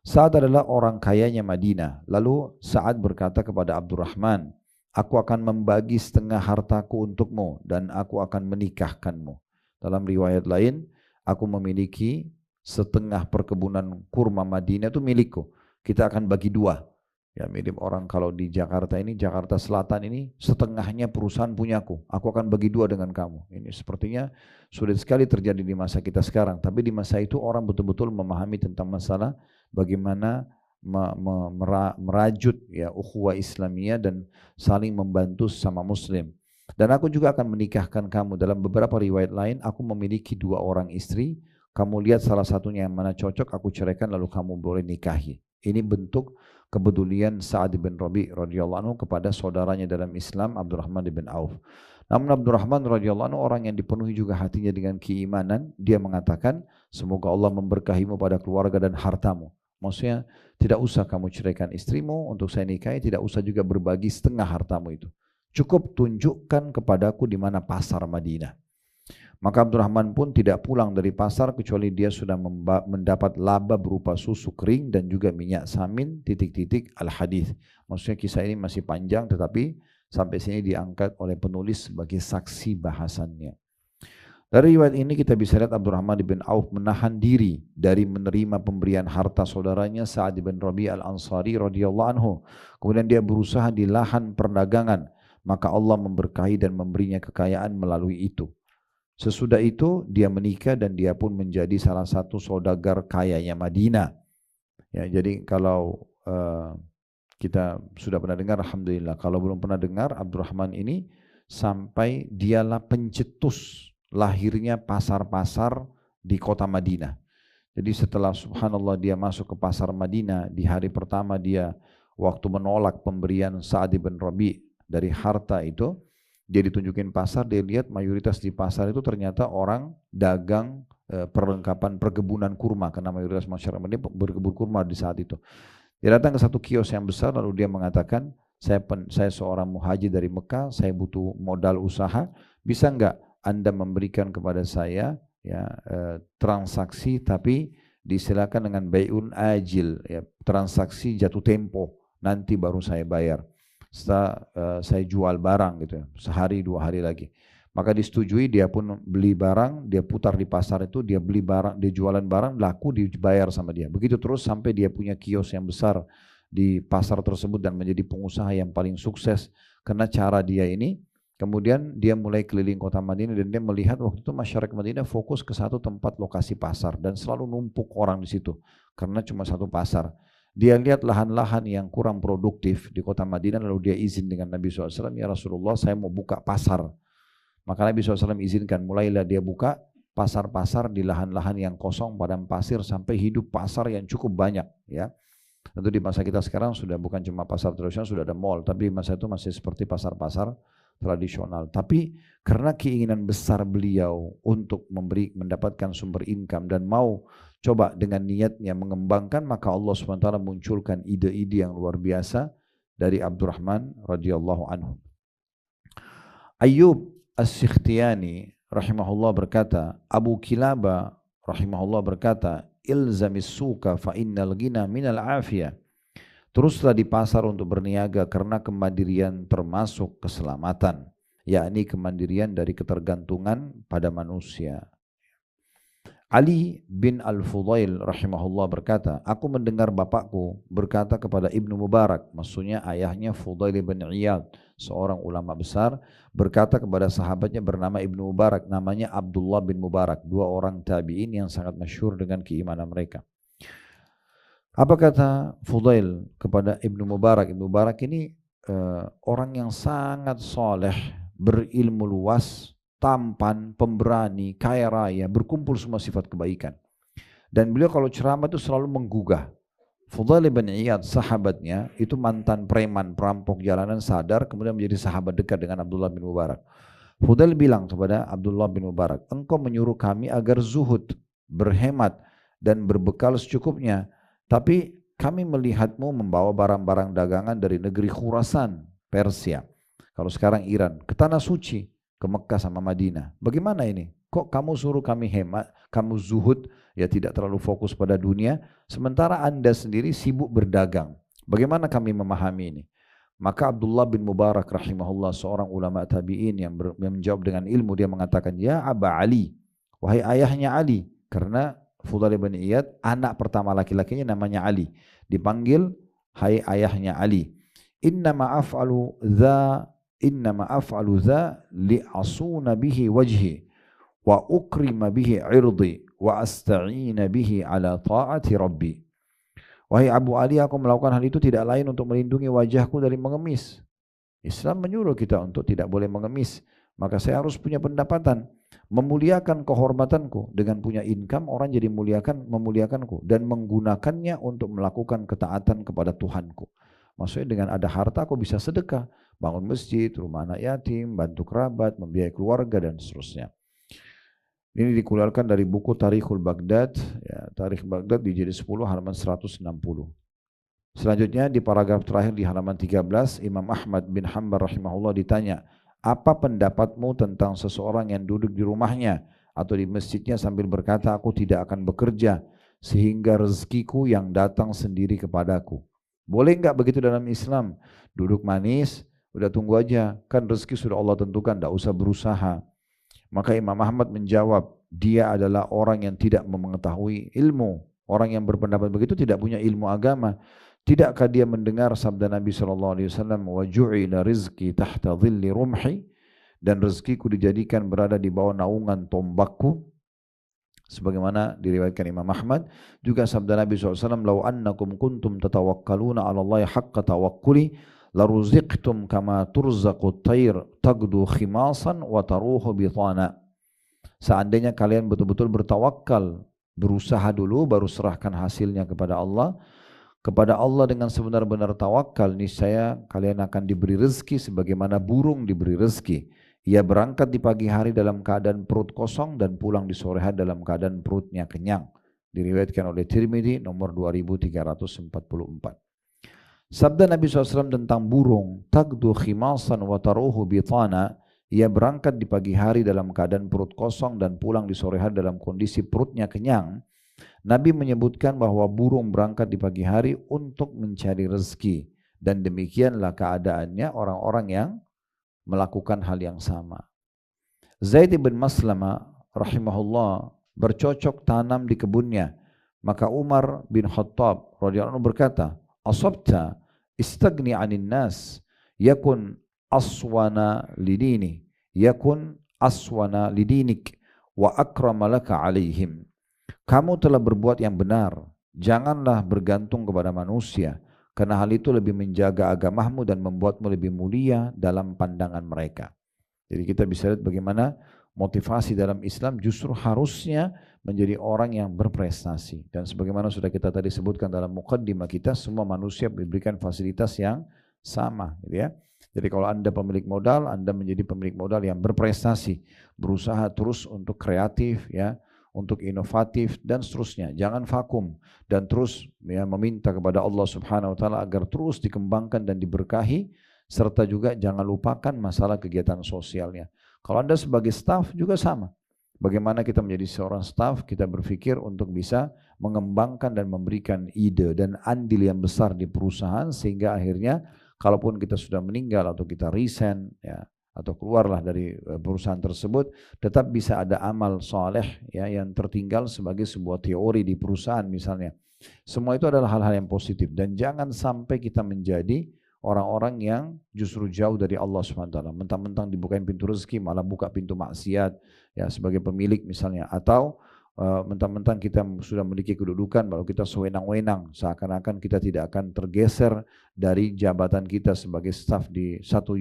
Sa'ad adalah orang kayanya Madinah. Lalu Sa'ad berkata kepada Abdurrahman, aku akan membagi setengah hartaku untukmu dan aku akan menikahkanmu. Dalam riwayat lain, aku memiliki setengah perkebunan kurma Madinah itu milikku. Kita akan bagi dua. Ya, mirip orang kalau di Jakarta ini, Jakarta Selatan ini setengahnya perusahaan punyaku. Aku akan bagi dua dengan kamu. Ini sepertinya sulit sekali terjadi di masa kita sekarang. Tapi di masa itu orang betul-betul memahami tentang masalah bagaimana merajut ya ukhuwah Islamiyah dan saling membantu sama Muslim. Dan aku juga akan menikahkan kamu. Dalam beberapa riwayat lain, aku memiliki 2 orang istri. Kamu lihat salah satunya yang mana cocok, aku ceraikan lalu kamu boleh nikahi. Ini bentuk kepedulian Sa'd bin Rabi' radhiyallahu anhu kepada saudaranya dalam Islam, Abdurrahman bin Auf. Namun Abdurrahman radhiyallahu anhu orang yang dipenuhi juga hatinya dengan keimanan. Dia mengatakan, semoga Allah memberkahimu pada keluarga dan hartamu. Maksudnya tidak usah kamu ceraikan istrimu untuk saya nikahi, tidak usah juga berbagi setengah hartamu itu. Cukup tunjukkan kepadaku di mana pasar Madinah. Maka Abdurrahman pun tidak pulang dari pasar kecuali dia sudah mendapat laba berupa susu kering dan juga minyak samin al-hadith. Maksudnya kisah ini masih panjang tetapi sampai sini diangkat oleh penulis sebagai saksi bahasannya. Dari riwayat ini kita bisa lihat Abdurrahman bin Auf menahan diri dari menerima pemberian harta saudaranya Sa'd bin Rabi' al-Ansari radhiyallahu anhu. Kemudian dia berusaha di lahan perdagangan, maka Allah memberkahi dan memberinya kekayaan melalui itu. Sesudah itu dia menikah dan dia pun menjadi salah satu saudagar kayanya Madinah. Ya, jadi kalau kita sudah pernah dengar, alhamdulillah. Kalau belum pernah dengar, Abdurrahman ini sampai dialah pencetus lahirnya pasar-pasar di kota Madinah. Jadi setelah subhanallah dia masuk ke pasar Madinah, di hari pertama dia waktu menolak pemberian Sa'ad bin Rabi' dari harta itu, dia ditunjukin pasar, dia lihat mayoritas di pasar itu ternyata orang dagang perlengkapan perkebunan kurma, karena mayoritas masyarakat Madinah berkebun kurma di saat itu. Dia datang ke satu kios yang besar, lalu dia mengatakan, saya seorang muhajir dari Mekah, saya butuh modal usaha, bisa enggak Anda memberikan kepada saya ya transaksi, tapi disilakan dengan bai'un ajil, ya, transaksi jatuh tempo, nanti baru saya bayar. Setelah saya jual barang gitu, sehari 2 hari lagi. Maka disetujui, dia pun beli barang, dia putar di pasar itu, dia beli barang, dia jualan barang, laku dibayar sama dia. Begitu terus sampai dia punya kios yang besar di pasar tersebut dan menjadi pengusaha yang paling sukses karena cara dia ini. Kemudian dia mulai keliling kota Madinah dan dia melihat waktu itu masyarakat Madinah fokus ke satu tempat lokasi pasar dan selalu numpuk orang di situ karena cuma satu pasar. Dia lihat lahan-lahan yang kurang produktif di kota Madinah, lalu dia izin dengan Nabi SAW, ya Rasulullah, saya mau buka pasar. Maka Nabi SAW izinkan, mulailah dia buka pasar-pasar di lahan-lahan yang kosong, padang pasir, sampai hidup pasar yang cukup banyak. Ya, tentu di masa kita sekarang sudah bukan cuma pasar tradisional, sudah ada mall, tapi masa itu masih seperti pasar-pasar tradisional. Tapi karena keinginan besar beliau untuk mendapatkan sumber income dan mau coba dengan niatnya mengembangkan, maka Allah SWT munculkan ide-ide yang luar biasa dari Abdurrahman radhiyallahu anhu. Ayyub As-Sikhtiyani rahimahullah berkata, Abu Kilaba rahimahullah berkata, ilzamis suka fa innal ghina minal afiyah. Teruslah di pasar untuk berniaga karena kemandirian termasuk keselamatan, yakni kemandirian dari ketergantungan pada manusia. Ali bin Al-Fudail rahimahullah berkata, aku mendengar bapakku berkata kepada Ibnu Mubarak, maksudnya ayahnya Fudail bin Iyad, seorang ulama besar, berkata kepada sahabatnya bernama Ibnu Mubarak, namanya Abdullah bin Mubarak, 2 orang tabi'in yang sangat masyhur dengan keimanan mereka. Apa kata Fudail kepada Ibnu Mubarak? Ibnu Mubarak ini orang yang sangat soleh, berilmu luas, tampan, pemberani, kaya raya, berkumpul semua sifat kebaikan. Dan beliau kalau ceramah itu selalu menggugah. Fudail bin Iyad, sahabatnya, itu mantan preman, perampok jalanan, sadar, kemudian menjadi sahabat dekat dengan Abdullah bin Mubarak. Fudail bilang kepada Abdullah bin Mubarak, engkau menyuruh kami agar zuhud, berhemat, dan berbekal secukupnya. Tapi kami melihatmu membawa barang-barang dagangan dari negeri Khurasan, Persia. Kalau sekarang Iran, ke tanah suci, ke Mekah sama Madinah. Bagaimana ini? Kok kamu suruh kami hemat, kamu zuhud, ya tidak terlalu fokus pada dunia, sementara Anda sendiri sibuk berdagang. Bagaimana kami memahami ini? Maka Abdullah bin Mubarak rahimahullah, seorang ulama tabi'in yang menjawab dengan ilmu, dia mengatakan, ya Aba Ali, wahai ayahnya Ali, karena Fudail bin Iyad, anak pertama laki-lakinya namanya Ali, dipanggil hai ayahnya Ali. Innama af'alu dha li'asuna bihi wajhi wa ukrima bihi irdi wa asta'ina bihi ala ta'ati rabbi. Wahai Abu Ali, aku melakukan hal itu tidak lain untuk melindungi wajahku dari mengemis. Islam menyuruh kita untuk tidak boleh mengemis, maka saya harus punya pendapatan, memuliakan kehormatanku. Dengan punya income, orang jadi memuliakanku dan menggunakannya untuk melakukan ketaatan kepada Tuhanku. Maksudnya dengan ada harta aku bisa sedekah, bangun masjid, rumah anak yatim, bantu kerabat, membiayai keluarga dan seterusnya. Ini dikeluarkan dari buku Tarikhul Baghdad, ya, Tarikh Baghdad di jilid 10 halaman 160. Selanjutnya di paragraf terakhir di halaman 13, Imam Ahmad bin Hanbal rahimahullah ditanya, apa pendapatmu tentang seseorang yang duduk di rumahnya atau di masjidnya sambil berkata, aku tidak akan bekerja sehingga rezekiku yang datang sendiri kepadaku. Boleh enggak begitu dalam Islam? Duduk manis, udah tunggu aja, kan rezeki sudah Allah tentukan, tidak usah berusaha. Maka Imam Ahmad menjawab, dia adalah orang yang tidak mengetahui ilmu. Orang yang berpendapat begitu tidak punya ilmu agama. Tidakkah dia mendengar sabda Nabi SAW, wa ju'ila rizki tahta dhilli rumhi, dan rezekiku dijadikan berada di bawah naungan tombakku. Sebagaimana diriwayatkan Imam Ahmad, juga sabda Nabi SAW, "Lau annakum kuntum tatawakkaluna 'ala Allah haqqa tawakkuli, laruziqtum kama turzaqut tayr tagdu khimasan wa taruhu bitana." Seandainya kalian betul-betul bertawakal, berusaha dulu baru serahkan hasilnya kepada Allah. Kepada Allah dengan sebenar-benar tawakal, niscaya kalian akan diberi rezeki sebagaimana burung diberi rezeki. Ia berangkat di pagi hari dalam keadaan perut kosong dan pulang di sore hari dalam keadaan perutnya kenyang. Diriwayatkan oleh Tirmidzi nomor 2344. Sabda Nabi SAW tentang burung, tagdu khimasan wa taruhu bitana, ia berangkat di pagi hari dalam keadaan perut kosong dan pulang di sore hari dalam kondisi perutnya kenyang. Nabi menyebutkan bahwa burung berangkat di pagi hari untuk mencari rezeki, dan demikianlah keadaannya orang-orang yang melakukan hal yang sama. Zaid bin Maslamah rahimahullah bercocok tanam di kebunnya, maka Umar bin Khattab radhiyallahu anhu berkata, "Asabta istagni 'anil nas yakun aswana lidini yakun aswana lidinik wa akrama laka 'alaihim." Kamu telah berbuat yang benar, janganlah bergantung kepada manusia, karena hal itu lebih menjaga agamamu dan membuatmu lebih mulia dalam pandangan mereka. Jadi kita bisa lihat bagaimana motivasi dalam Islam justru harusnya menjadi orang yang berprestasi. Dan sebagaimana sudah kita tadi sebutkan dalam muqaddimah kita, semua manusia diberikan fasilitas yang sama, gitu ya. Jadi kalau Anda pemilik modal, Anda menjadi pemilik modal yang berprestasi, berusaha terus untuk kreatif, ya, untuk inovatif dan seterusnya. Jangan vakum dan terus ya meminta kepada Allah Subhanahu wa taala agar terus dikembangkan dan diberkahi, serta juga jangan lupakan masalah kegiatan sosialnya. Kalau Anda sebagai staf juga sama. Bagaimana kita menjadi seorang staf, kita berpikir untuk bisa mengembangkan dan memberikan ide dan andil yang besar di perusahaan, sehingga akhirnya kalaupun kita sudah meninggal atau kita resign, ya, atau keluarlah dari perusahaan tersebut, tetap bisa ada amal soleh, ya, yang tertinggal sebagai sebuah teori di perusahaan misalnya. Semua itu adalah hal-hal yang positif, dan jangan sampai kita menjadi orang-orang yang justru jauh dari Allah SWT. Mentang-mentang dibukain pintu rezeki malah buka pintu maksiat, ya, sebagai pemilik misalnya, atau mentang-mentang kita sudah memiliki kedudukan baru kita sewenang-wenang, seakan-akan kita tidak akan tergeser dari jabatan kita sebagai staf di satu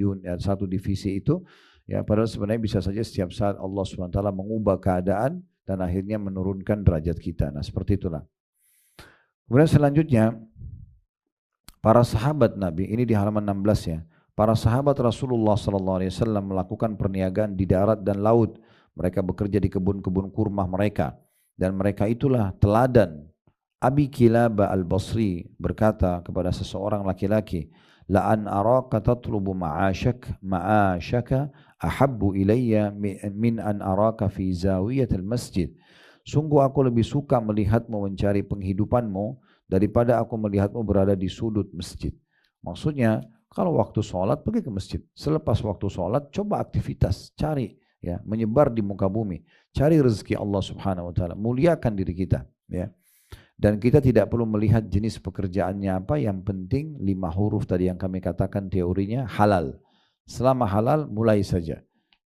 divisi itu, ya, padahal sebenarnya bisa saja setiap saat Allah SWT mengubah keadaan dan akhirnya menurunkan derajat kita. Nah, seperti itulah. Kemudian selanjutnya, para sahabat Nabi, ini di halaman 16 ya, para sahabat Rasulullah SAW melakukan perniagaan di darat dan laut. Mereka bekerja di kebun-kebun kurma mereka, dan mereka itulah teladan. Abi Kilabah al-Basri berkata kepada seseorang laki-laki, "La an araka tatlubu ma'ashaka ahabbu ilayya min an araka fi zawiyatil masjid." Sungguh aku lebih suka melihatmu mencari penghidupanmu daripada aku melihatmu berada di sudut masjid. Maksudnya, kalau waktu sholat pergi ke masjid, selepas waktu sholat coba aktivitas, cari, ya, menyebar di muka bumi, cari rezeki Allah Subhanahu wa taala, muliakan diri kita, ya. Dan kita tidak perlu melihat jenis pekerjaannya apa, yang penting 5 huruf tadi yang kami katakan teorinya halal. Selama halal mulai saja.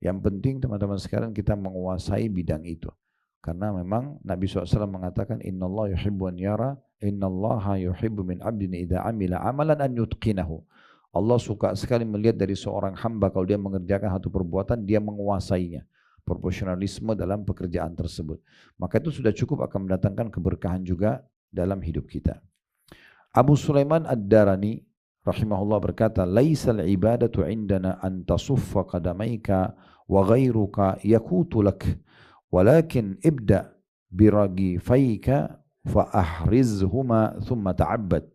Yang penting teman-teman sekarang kita menguasai bidang itu. Karena memang Nabi SAW mengatakan, "Innallaha yuhibbu an yara, innallaha yuhibbu min 'abdin idza 'amila 'amalan an yutqinahu." Allah suka sekali melihat dari seorang hamba kalau dia mengerjakan satu perbuatan, dia menguasainya. Profesionalisme dalam pekerjaan tersebut. Maka itu sudah cukup akan mendatangkan keberkahan juga dalam hidup kita. Abu Sulaiman Ad-Darani rahimahullah berkata, "Laisal ibadatu indana an tasuffa qadamaika wa ghairuka yakutu lak, walakin ibda biragifaika fa ahrizhuma thumma ta'abbad."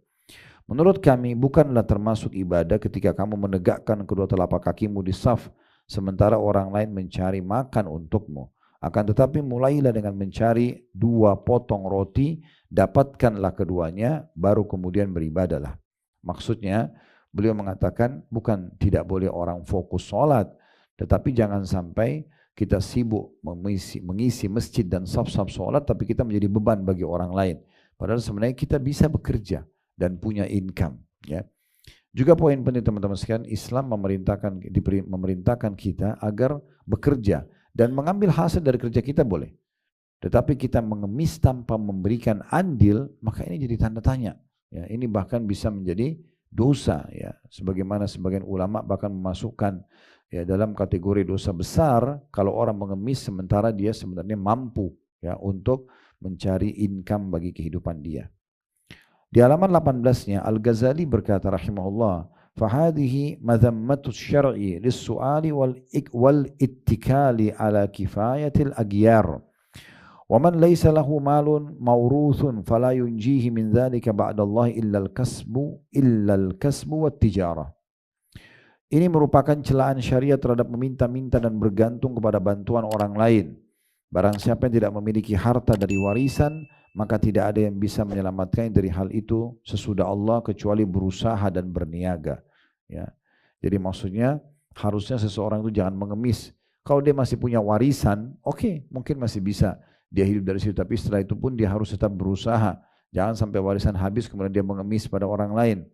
Menurut kami, bukanlah termasuk ibadah ketika kamu menegakkan kedua telapak kakimu di saf, sementara orang lain mencari makan untukmu. Akan tetapi mulailah dengan mencari 2 potong roti, dapatkanlah keduanya, baru kemudian beribadahlah. Maksudnya, beliau mengatakan bukan tidak boleh orang fokus sholat, tetapi jangan sampai kita sibuk mengisi masjid dan saf-saf sholat, tapi kita menjadi beban bagi orang lain. Padahal sebenarnya kita bisa bekerja dan punya income, ya. Juga poin penting teman-teman sekalian, Islam memerintahkan kita agar bekerja dan mengambil hasil dari kerja kita boleh. Tetapi kita mengemis tanpa memberikan andil, maka ini jadi tanda tanya. Ya, ini bahkan bisa menjadi dosa. Ya, sebagaimana sebagian ulama bahkan memasukkan ya dalam kategori dosa besar kalau orang mengemis sementara dia sebenarnya mampu ya untuk mencari income bagi kehidupan dia. Di halaman 18-nya Al-Ghazali berkata rahimahullah, "Fahadhihi madhammatus syar'i lis-su'ali wal ittikali ala kifayatil aghyar. ومن ليس له مال موروث فلا ينجيه من ذلك بعد الله إلا الكسب والتجارة." Ini merupakan celaan syariat terhadap meminta-minta dan bergantung kepada bantuan orang lain. Barang siapa yang tidak memiliki harta dari warisan, maka tidak ada yang bisa menyelamatkannya dari hal itu sesudah Allah kecuali berusaha dan berniaga. Ya. Jadi maksudnya harusnya seseorang itu jangan mengemis. Kalau dia masih punya warisan, oke, mungkin masih bisa dia hidup dari situ, tapi setelah itu pun dia harus tetap berusaha. Jangan sampai warisan habis kemudian dia mengemis pada orang lain.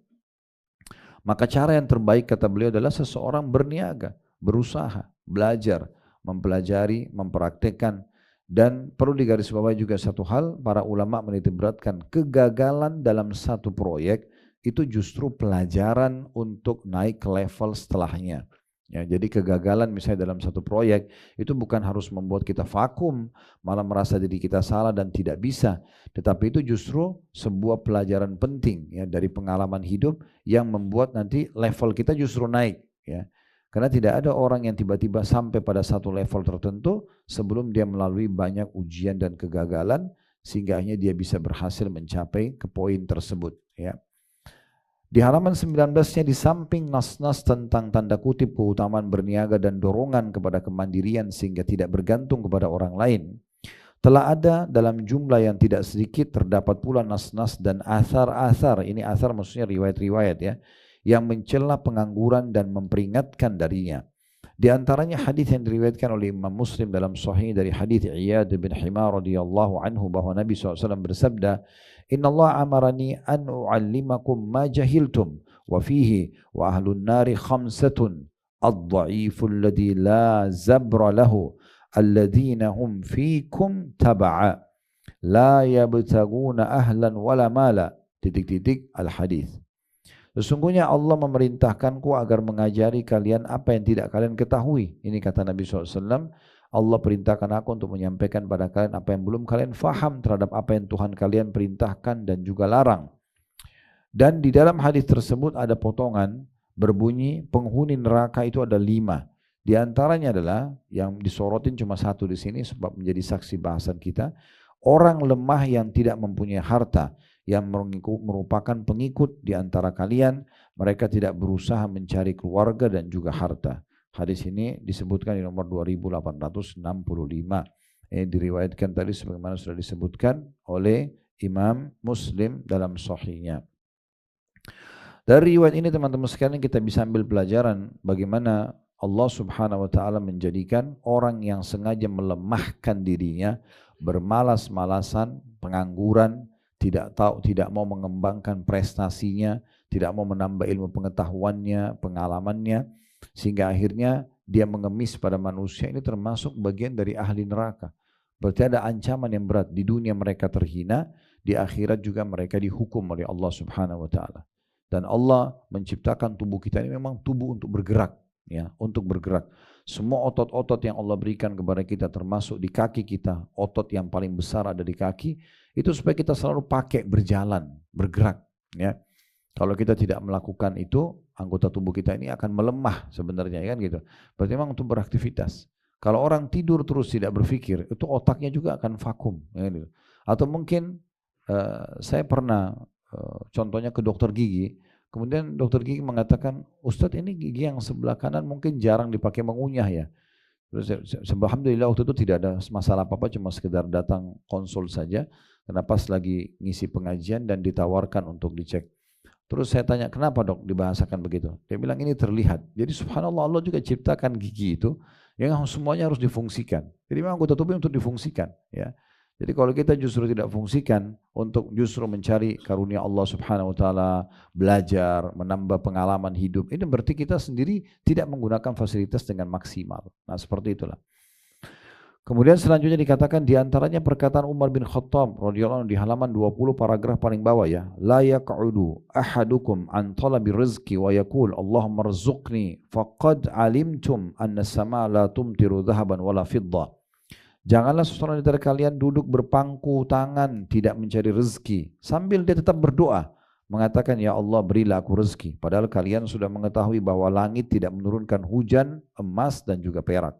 Maka cara yang terbaik kata beliau adalah seseorang berniaga, berusaha, belajar, mempelajari, mempraktekkan. Dan perlu digarisbawahi juga satu hal, para ulama menitikberatkan kegagalan dalam satu proyek itu justru pelajaran untuk naik ke level setelahnya. Ya, jadi kegagalan misalnya dalam satu proyek itu bukan harus membuat kita vakum, malah merasa diri kita salah dan tidak bisa. Tetapi itu justru sebuah pelajaran penting ya dari pengalaman hidup yang membuat nanti level kita justru naik. Ya. Karena tidak ada orang yang tiba-tiba sampai pada satu level tertentu sebelum dia melalui banyak ujian dan kegagalan sehingga akhirnya dia bisa berhasil mencapai ke poin tersebut. Ya. Di halaman 19-nya di samping nas-nas tentang tanda kutip keutamaan berniaga dan dorongan kepada kemandirian sehingga tidak bergantung kepada orang lain, telah ada dalam jumlah yang tidak sedikit terdapat pula nas-nas dan athar-athar, ini athar maksudnya riwayat-riwayat ya, yang mencela pengangguran dan memperingatkan darinya. Di antaranya hadis yang diriwayatkan oleh Imam Muslim dalam Sahih dari hadis Iyad bin Himar radhiyallahu anhu bahwa Nabi SAW bersabda, "Inna Allah amarani an u'allimakum ma jahiltum wa fihi wa ahlun nari khamsatun ad-dha'ifu alladhi la zabra lahu alladhina hum fikum taba'a la yabtaguna ahlan wala mala." Al-hadis. Sesungguhnya Allah memerintahkanku agar mengajari kalian apa yang tidak kalian ketahui. Ini kata Nabi SAW, Allah perintahkan aku untuk menyampaikan pada kalian apa yang belum kalian faham terhadap apa yang Tuhan kalian perintahkan dan juga larang. Dan di dalam hadis tersebut ada potongan berbunyi penghuni neraka itu ada 5. Di antaranya adalah yang disorotin cuma satu di sini sebab menjadi saksi bahasan kita. Orang lemah yang tidak mempunyai harta, yang merupakan pengikut di antara kalian, mereka tidak berusaha mencari keluarga dan juga harta. Hadis ini disebutkan di nomor 2865. Ini diriwayatkan tadi sebagaimana sudah disebutkan oleh Imam Muslim dalam Sahihnya. Dari riwayat ini teman-teman sekalian kita bisa ambil pelajaran bagaimana Allah Subhanahu wa taala menjadikan orang yang sengaja melemahkan dirinya, bermalas-malasan, pengangguran, tidak tahu, tidak mau mengembangkan prestasinya, tidak mau menambah ilmu pengetahuannya, pengalamannya, sehingga akhirnya dia mengemis pada manusia. Ini termasuk bagian dari ahli neraka. Berarti ada ancaman yang berat. Di dunia mereka terhina, di akhirat juga mereka dihukum oleh Allah Subhanahu wa taala. Dan Allah menciptakan tubuh kita ini memang tubuh untuk bergerak, ya, untuk bergerak. Semua otot-otot yang Allah berikan kepada kita termasuk di kaki kita, otot yang paling besar ada di kaki, itu supaya kita selalu pakai berjalan, bergerak. Ya. Kalau kita tidak melakukan itu, anggota tubuh kita ini akan melemah sebenarnya, kan gitu. Berarti memang untuk beraktivitas. Kalau orang tidur terus tidak berpikir, itu otaknya juga akan vakum. Ya, gitu. Atau mungkin saya pernah contohnya ke dokter gigi, kemudian dokter gigi mengatakan, Ustadz ini gigi yang sebelah kanan mungkin jarang dipakai mengunyah ya. Terus alhamdulillah waktu itu tidak ada masalah apa-apa, cuma sekedar datang konsul saja. Karena pas lagi ngisi pengajian dan ditawarkan untuk dicek. Terus saya tanya, kenapa dok dibahasakan begitu? Dia bilang ini terlihat. Jadi subhanallah Allah juga ciptakan gigi itu yang semuanya harus difungsikan. Jadi memang anggota tubuh untuk difungsikan. Ya. Jadi kalau kita justru tidak fungsikan untuk justru mencari karunia Allah Subhanahu wa taala, belajar, menambah pengalaman hidup, ini berarti kita sendiri tidak menggunakan fasilitas dengan maksimal. Nah, seperti itulah. Kemudian selanjutnya dikatakan di antaranya perkataan Umar bin Khattab radhiyallahu anhu di halaman 20 paragraf paling bawah ya. La yaq'udu ahadukum an talabi rizqi wa yaqul Allahumma rzuqni faqad alimtum anna as-samaa la tumtiru dhahaban wala fiddah. Janganlah seseorang dari kalian duduk berpangku tangan tidak mencari rezeki sambil dia tetap berdoa mengatakan ya Allah berilah aku rezeki, padahal kalian sudah mengetahui bahwa langit tidak menurunkan hujan, emas dan juga perak.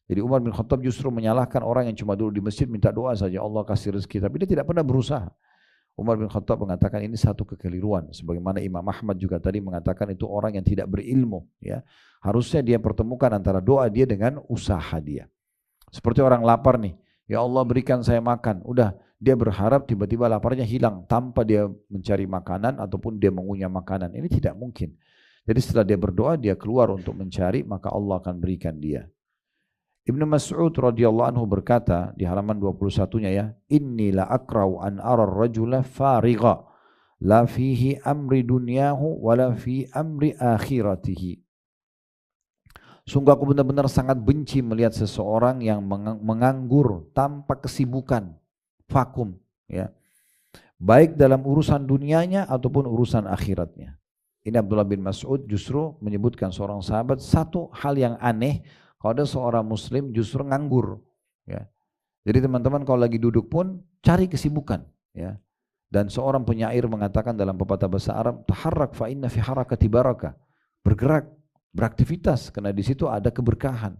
Jadi Umar bin Khattab justru menyalahkan orang yang cuma duduk di masjid minta doa saja Allah kasih rezeki, tapi dia tidak pernah berusaha. Umar bin Khattab mengatakan ini satu kekeliruan, sebagaimana Imam Ahmad juga tadi mengatakan itu orang yang tidak berilmu ya. Harusnya dia pertemukan antara doa dia dengan usaha dia. Seperti orang lapar nih, ya Allah berikan saya makan. Udah, dia berharap tiba-tiba laparnya hilang tanpa dia mencari makanan ataupun dia mengunyah makanan. Ini tidak mungkin. Jadi setelah dia berdoa, dia keluar untuk mencari, maka Allah akan berikan dia. Ibnu Mas'ud radhiyallahu anhu berkata di halaman 21-nya ya, inni la akrau an ara ar-rajula farigha la fihi amri dunyahu wala fi amri akhiratihi. Sungguh aku benar-benar sangat benci melihat seseorang yang menganggur tanpa kesibukan, vakum ya. Baik dalam urusan dunianya ataupun urusan akhiratnya. Ini Abdullah bin Mas'ud justru menyebutkan seorang sahabat satu hal yang aneh, kalau ada seorang muslim justru nganggur ya. Jadi teman-teman kalau lagi duduk pun cari kesibukan ya. Dan seorang penyair mengatakan dalam pepatah bahasa Arab, taharrak fa inna fi harakati barakah. Bergerak, beraktivitas karena di situ ada keberkahan.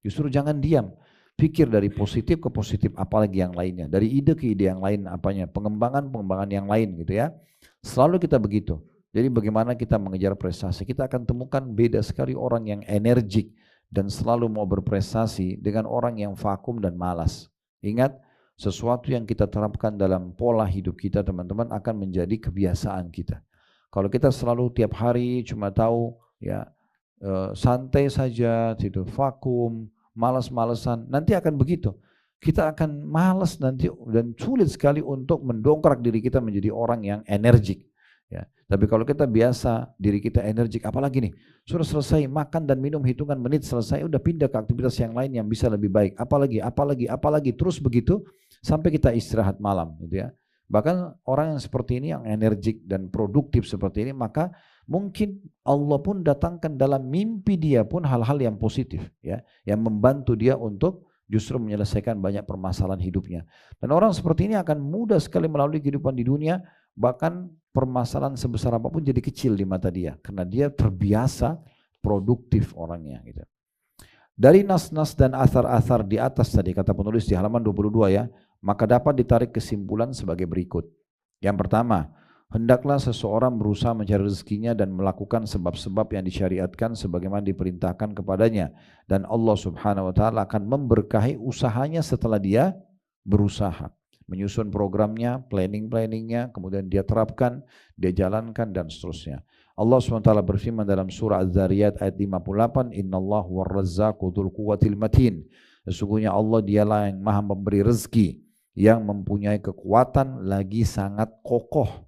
Justru jangan diam. Pikir dari positif ke positif, apalagi yang lainnya. Dari ide ke ide yang lain, apanya? Pengembangan yang lain gitu ya. Selalu kita begitu. Jadi bagaimana kita mengejar prestasi? Kita akan temukan beda sekali orang yang energik dan selalu mau berprestasi dengan orang yang vakum dan malas. Ingat, sesuatu yang kita terapkan dalam pola hidup kita teman-teman akan menjadi kebiasaan kita. Kalau kita selalu tiap hari cuma tahu ya santai saja, tidur vakum, malas-malesan, nanti akan begitu. Kita akan malas nanti dan sulit sekali untuk mendongkrak diri kita menjadi orang yang energik. Ya. Tapi kalau kita biasa diri kita energik, apalagi nih sudah selesai makan dan minum hitungan menit selesai, udah pindah ke aktivitas yang lain yang bisa lebih baik. Apalagi terus begitu sampai kita istirahat malam, gitu ya. Bahkan orang yang seperti ini yang energik dan produktif seperti ini, maka mungkin Allah pun datangkan dalam mimpi dia pun hal-hal yang positif, ya, yang membantu dia untuk justru menyelesaikan banyak permasalahan hidupnya. Dan orang seperti ini akan mudah sekali melalui kehidupan di dunia, bahkan permasalahan sebesar apapun jadi kecil di mata dia, karena dia terbiasa produktif orangnya. Gitu. Dari nas-nas dan athar-athar di atas tadi, kata penulis di halaman 22 ya, maka dapat ditarik kesimpulan sebagai berikut. Yang pertama, hendaklah seseorang berusaha mencari rezekinya dan melakukan sebab-sebab yang disyariatkan sebagaimana diperintahkan kepadanya. Dan Allah subhanahu wa ta'ala akan memberkahi usahanya setelah dia berusaha. Menyusun programnya, planning-planningnya, kemudian dia terapkan, dia jalankan dan seterusnya. Allah SWT berfirman dalam surah Az-Zariyat ayat 58, Innallahu war-razzaqu dzul quwwatil matin. Sesungguhnya Allah dialah yang maha memberi rezeki, yang mempunyai kekuatan lagi sangat kokoh.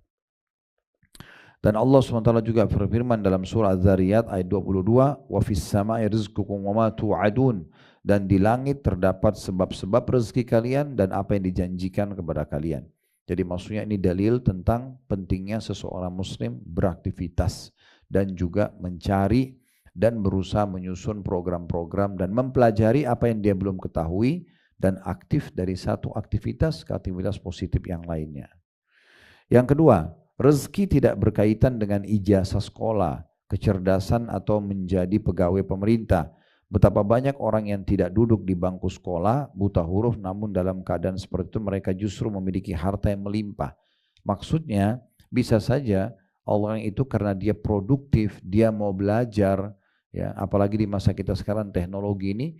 Dan Allah SWT juga berfirman dalam surah Az-Zariyat ayat 22, wa fis sama'i rizqukum wa ma tu'adun. Dan di langit terdapat sebab-sebab rezeki kalian dan apa yang dijanjikan kepada kalian. Jadi maksudnya ini dalil tentang pentingnya seseorang muslim beraktivitas dan juga mencari dan berusaha menyusun program-program dan mempelajari apa yang dia belum ketahui dan aktif dari satu aktivitas ke aktivitas positif yang lainnya. Yang kedua, rezeki tidak berkaitan dengan ijazah sekolah, kecerdasan atau menjadi pegawai pemerintah. Betapa banyak orang yang tidak duduk di bangku sekolah, buta huruf, namun dalam keadaan seperti itu mereka justru memiliki harta yang melimpah. Maksudnya bisa saja orang itu karena dia produktif, dia mau belajar, ya, apalagi di masa kita sekarang teknologi ini,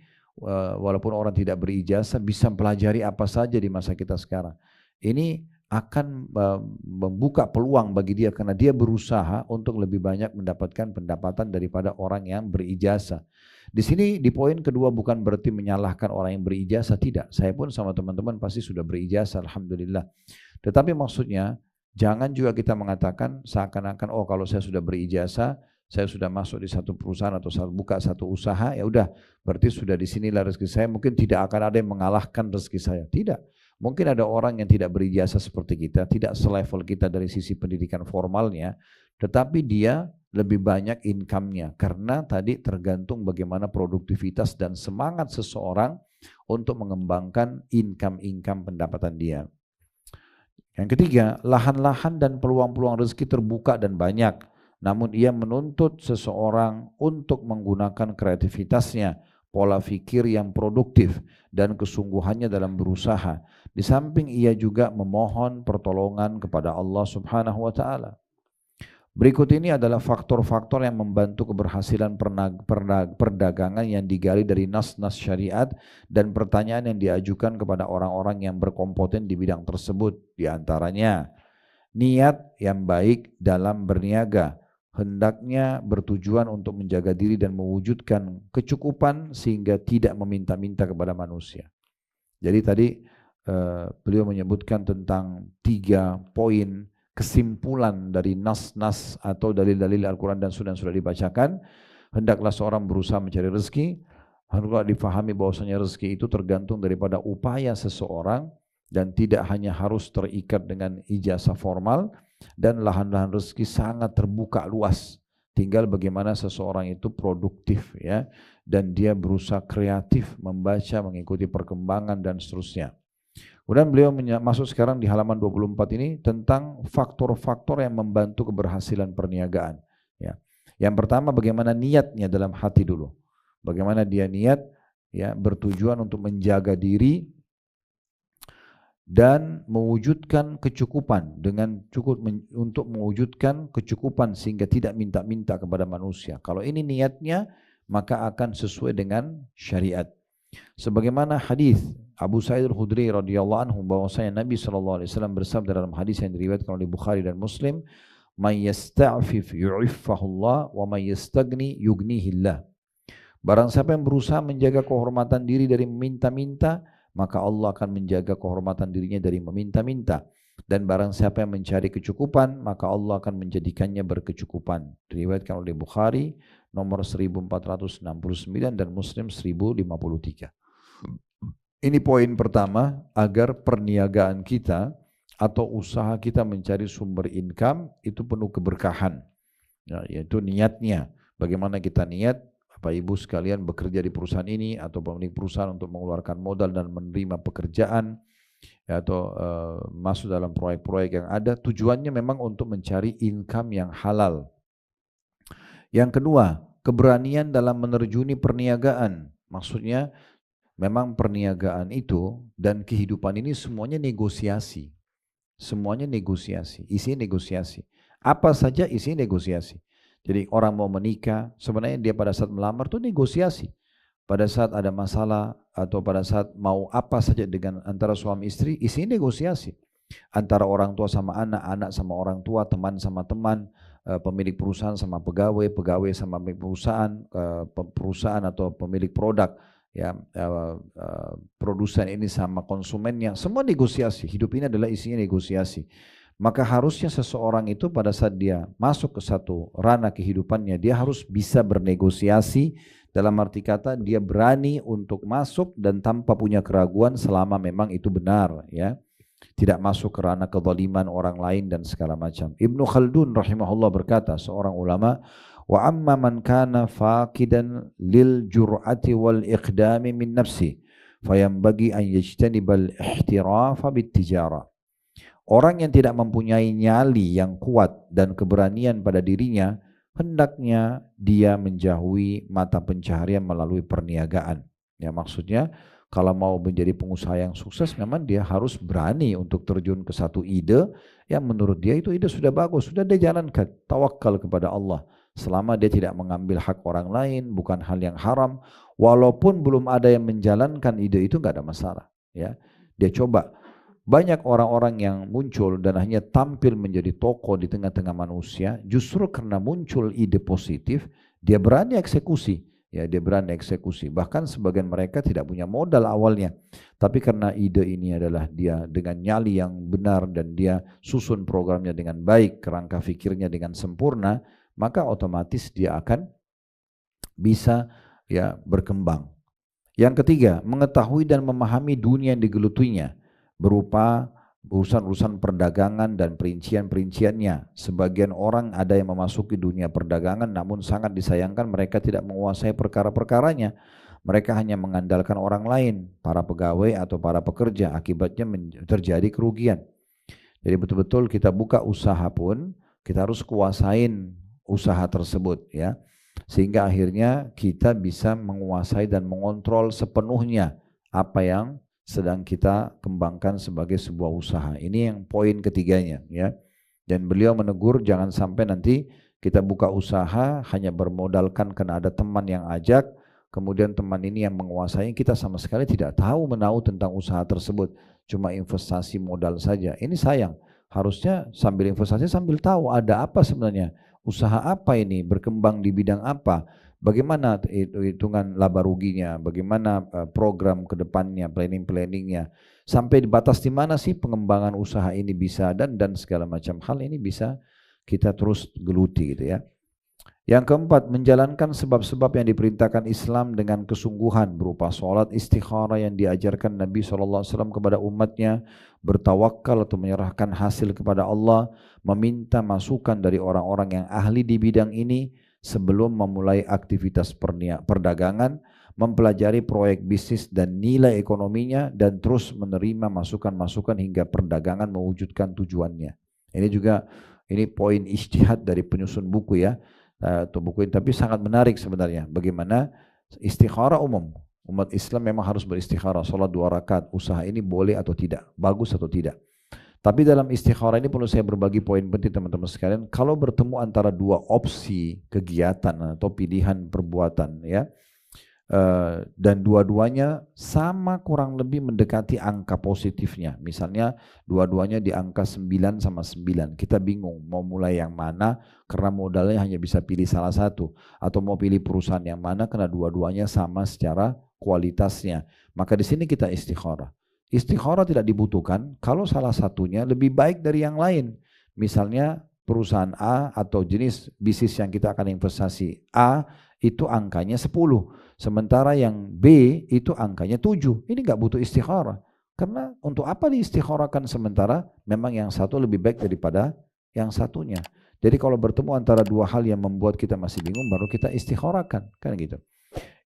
walaupun orang tidak berijazah bisa pelajari apa saja di masa kita sekarang. Ini akan membuka peluang bagi dia karena dia berusaha untuk lebih banyak mendapatkan pendapatan daripada orang yang berijazah. Di sini di poin kedua bukan berarti menyalahkan orang yang berijazah, tidak. Saya pun sama teman-teman pasti sudah berijazah, alhamdulillah. Tetapi maksudnya jangan juga kita mengatakan seakan-akan oh kalau saya sudah berijazah saya sudah masuk di satu perusahaan atau buka satu usaha, ya udah, berarti sudah di sinilah rezeki saya, mungkin tidak akan ada yang mengalahkan rezeki saya. Tidak. Mungkin ada orang yang tidak berijazah seperti kita, tidak selevel kita dari sisi pendidikan formalnya, tetapi dia lebih banyak income-nya, karena tadi tergantung bagaimana produktivitas dan semangat seseorang untuk mengembangkan income pendapatan dia. Yang ketiga, lahan-lahan dan peluang-peluang rezeki terbuka dan banyak, namun ia menuntut seseorang untuk menggunakan kreativitasnya, pola pikir yang produktif, dan kesungguhannya dalam berusaha. Di samping ia juga memohon pertolongan kepada Allah Subhanahu wa Ta'ala. Berikut ini adalah faktor-faktor yang membantu keberhasilan perdagangan yang digali dari nas-nas syariat dan pertanyaan yang diajukan kepada orang-orang yang berkompeten di bidang tersebut. Di antaranya, niat yang baik dalam berniaga, hendaknya bertujuan untuk menjaga diri dan mewujudkan kecukupan sehingga tidak meminta-minta kepada manusia. Jadi tadi beliau menyebutkan tentang 3 poin kesimpulan dari nas-nas atau dalil-dalil Al-Quran dan Sunnah yang sudah dibacakan. Hendaklah seorang berusaha mencari rezeki, hendaklah difahami bahwasanya rezeki itu tergantung daripada upaya seseorang dan tidak hanya harus terikat dengan ijazah formal, dan lahan-lahan rezeki sangat terbuka luas. Tinggal bagaimana seseorang itu produktif, ya, dan dia berusaha kreatif, membaca, mengikuti perkembangan dan seterusnya. Kemudian beliau masuk sekarang di halaman 24 ini tentang faktor-faktor yang membantu keberhasilan perniagaan. Ya. Yang pertama, bagaimana niatnya dalam hati dulu. Bagaimana dia niat, ya, bertujuan untuk menjaga diri dan mewujudkan kecukupan dengan cukup untuk mewujudkan kecukupan sehingga tidak minta-minta kepada manusia. Kalau ini niatnya, maka akan sesuai dengan syariat. Sebagaimana hadis Abu Sa'id Al-Khudri radhiyallahu anhu bahwasanya Nabi SAW bersabda dalam hadis yang diriwayatkan oleh Bukhari dan Muslim, "Man yasta'fif yu'iffahullah wa man yastagni yughnihillah." Barang siapa yang berusaha menjaga kehormatan diri dari meminta-minta, maka Allah akan menjaga kehormatan dirinya dari meminta-minta. Dan barang siapa yang mencari kecukupan, maka Allah akan menjadikannya berkecukupan. Diriwayatkan oleh Bukhari nomor 1469 dan Muslim 1053. Ini poin pertama, agar perniagaan kita atau usaha kita mencari sumber income itu penuh keberkahan, ya, yaitu niatnya. Bagaimana kita niat, Bapak Ibu sekalian bekerja di perusahaan ini atau pemilik perusahaan untuk mengeluarkan modal dan menerima pekerjaan, ya, atau masuk dalam proyek-proyek yang ada, tujuannya memang untuk mencari income yang halal. Yang kedua, keberanian dalam menerjuni perniagaan. Maksudnya memang perniagaan itu dan kehidupan ini semuanya negosiasi. Semuanya negosiasi, isinya negosiasi. Apa saja isinya negosiasi. Jadi orang mau menikah, sebenarnya dia pada saat melamar itu negosiasi. Pada saat ada masalah atau pada saat mau apa saja dengan antara suami istri, isinya negosiasi. Antara orang tua sama anak, anak sama orang tua, teman sama teman, pemilik perusahaan sama pegawai, pegawai sama pemilik perusahaan, perusahaan atau pemilik produk, ya, produsen ini sama konsumennya, semua negosiasi. Hidup ini adalah isinya negosiasi. Maka harusnya seseorang itu pada saat dia masuk ke satu ranah kehidupannya, dia harus bisa bernegosiasi, dalam arti kata dia berani untuk masuk dan tanpa punya keraguan selama memang itu benar, ya. Tidak masuk ke ranah kezaliman orang lain dan segala macam. Ibnu Khaldun rahimahullah berkata, seorang ulama, wa amma man kana faqidan lil jur'ati wal iqdami min nafsi fayambagi an yajtanibal ihtirafa bit tijara. Orang yang tidak mempunyai nyali yang kuat dan keberanian pada dirinya, hendaknya dia menjauhi mata pencaharian melalui perniagaan. Ya, maksudnya kalau mau menjadi pengusaha yang sukses, memang dia harus berani untuk terjun ke satu ide yang menurut dia itu ide sudah bagus, sudah dia jalankan. Tawakal kepada Allah. Selama dia tidak mengambil hak orang lain, bukan hal yang haram, walaupun belum ada yang menjalankan ide itu, nggak ada masalah. Ya, dia coba. Banyak orang-orang yang muncul dan hanya tampil menjadi tokoh di tengah-tengah manusia, justru karena muncul ide positif, dia berani eksekusi. Ya, dia berani eksekusi. Bahkan sebagian mereka tidak punya modal awalnya, tapi karena ide ini adalah dia dengan nyali yang benar dan dia susun programnya dengan baik, kerangka fikirnya dengan sempurna, maka otomatis dia akan bisa ya berkembang. Yang ketiga, mengetahui dan memahami dunia yang digelutinya berupa urusan-urusan perdagangan dan perincian-perinciannya. Sebagian orang ada yang memasuki dunia perdagangan namun sangat disayangkan mereka tidak menguasai perkara-perkaranya. Mereka hanya mengandalkan orang lain, para pegawai atau para pekerja, akibatnya terjadi kerugian. Jadi betul-betul kita buka usaha pun kita harus kuasain usaha tersebut ya. Sehingga akhirnya kita bisa menguasai dan mengontrol sepenuhnya apa yang sedang kita kembangkan sebagai sebuah usaha. Ini yang poin ketiganya ya. Dan beliau menegur jangan sampai nanti kita buka usaha hanya bermodalkan karena ada teman yang ajak, kemudian teman ini yang menguasai, kita sama sekali tidak tahu menahu tentang usaha tersebut, cuma investasi modal saja. Ini sayang. Harusnya sambil investasi sambil tahu ada apa sebenarnya. Usaha apa ini, berkembang di bidang apa, bagaimana hitungan laba ruginya, bagaimana program ke depannya, planning-planningnya, sampai di batas di mana sih pengembangan usaha ini bisa dan segala macam hal ini bisa kita terus geluti gitu ya. Yang keempat, menjalankan sebab-sebab yang diperintahkan Islam dengan kesungguhan berupa sholat istikharah yang diajarkan Nabi SAW kepada umatnya, bertawakal atau menyerahkan hasil kepada Allah, meminta masukan dari orang-orang yang ahli di bidang ini sebelum memulai aktivitas perdagangan, mempelajari proyek bisnis dan nilai ekonominya, dan terus menerima masukan-masukan hingga perdagangan mewujudkan tujuannya. Ini juga poin ijtihad dari penyusun buku ya. Atau buku ini, tapi sangat menarik sebenarnya bagaimana istikharah umum. Umat Islam memang harus beristikharah, sholat 2 rakaat, usaha ini boleh atau tidak, bagus atau tidak. Tapi dalam istikharah ini perlu saya berbagi poin penting teman-teman sekalian. Kalau bertemu antara dua opsi kegiatan atau pilihan perbuatan ya, dan dua-duanya sama kurang lebih mendekati angka positifnya. Misalnya dua-duanya di angka 9 sama 9. Kita bingung mau mulai yang mana karena modalnya hanya bisa pilih salah satu. Atau mau pilih perusahaan yang mana karena dua-duanya sama secara kualitasnya. Maka di sini kita istikharah. Istikharah tidak dibutuhkan kalau salah satunya lebih baik dari yang lain. Misalnya perusahaan A atau jenis bisnis yang kita akan investasi A itu angkanya 10. Sementara yang B itu angkanya 7. Ini nggak butuh istikharah. Karena untuk apa diistikharahkan sementara memang yang satu lebih baik daripada yang satunya. Jadi kalau bertemu antara dua hal yang membuat kita masih bingung baru kita istikharahkan. Kan gitu.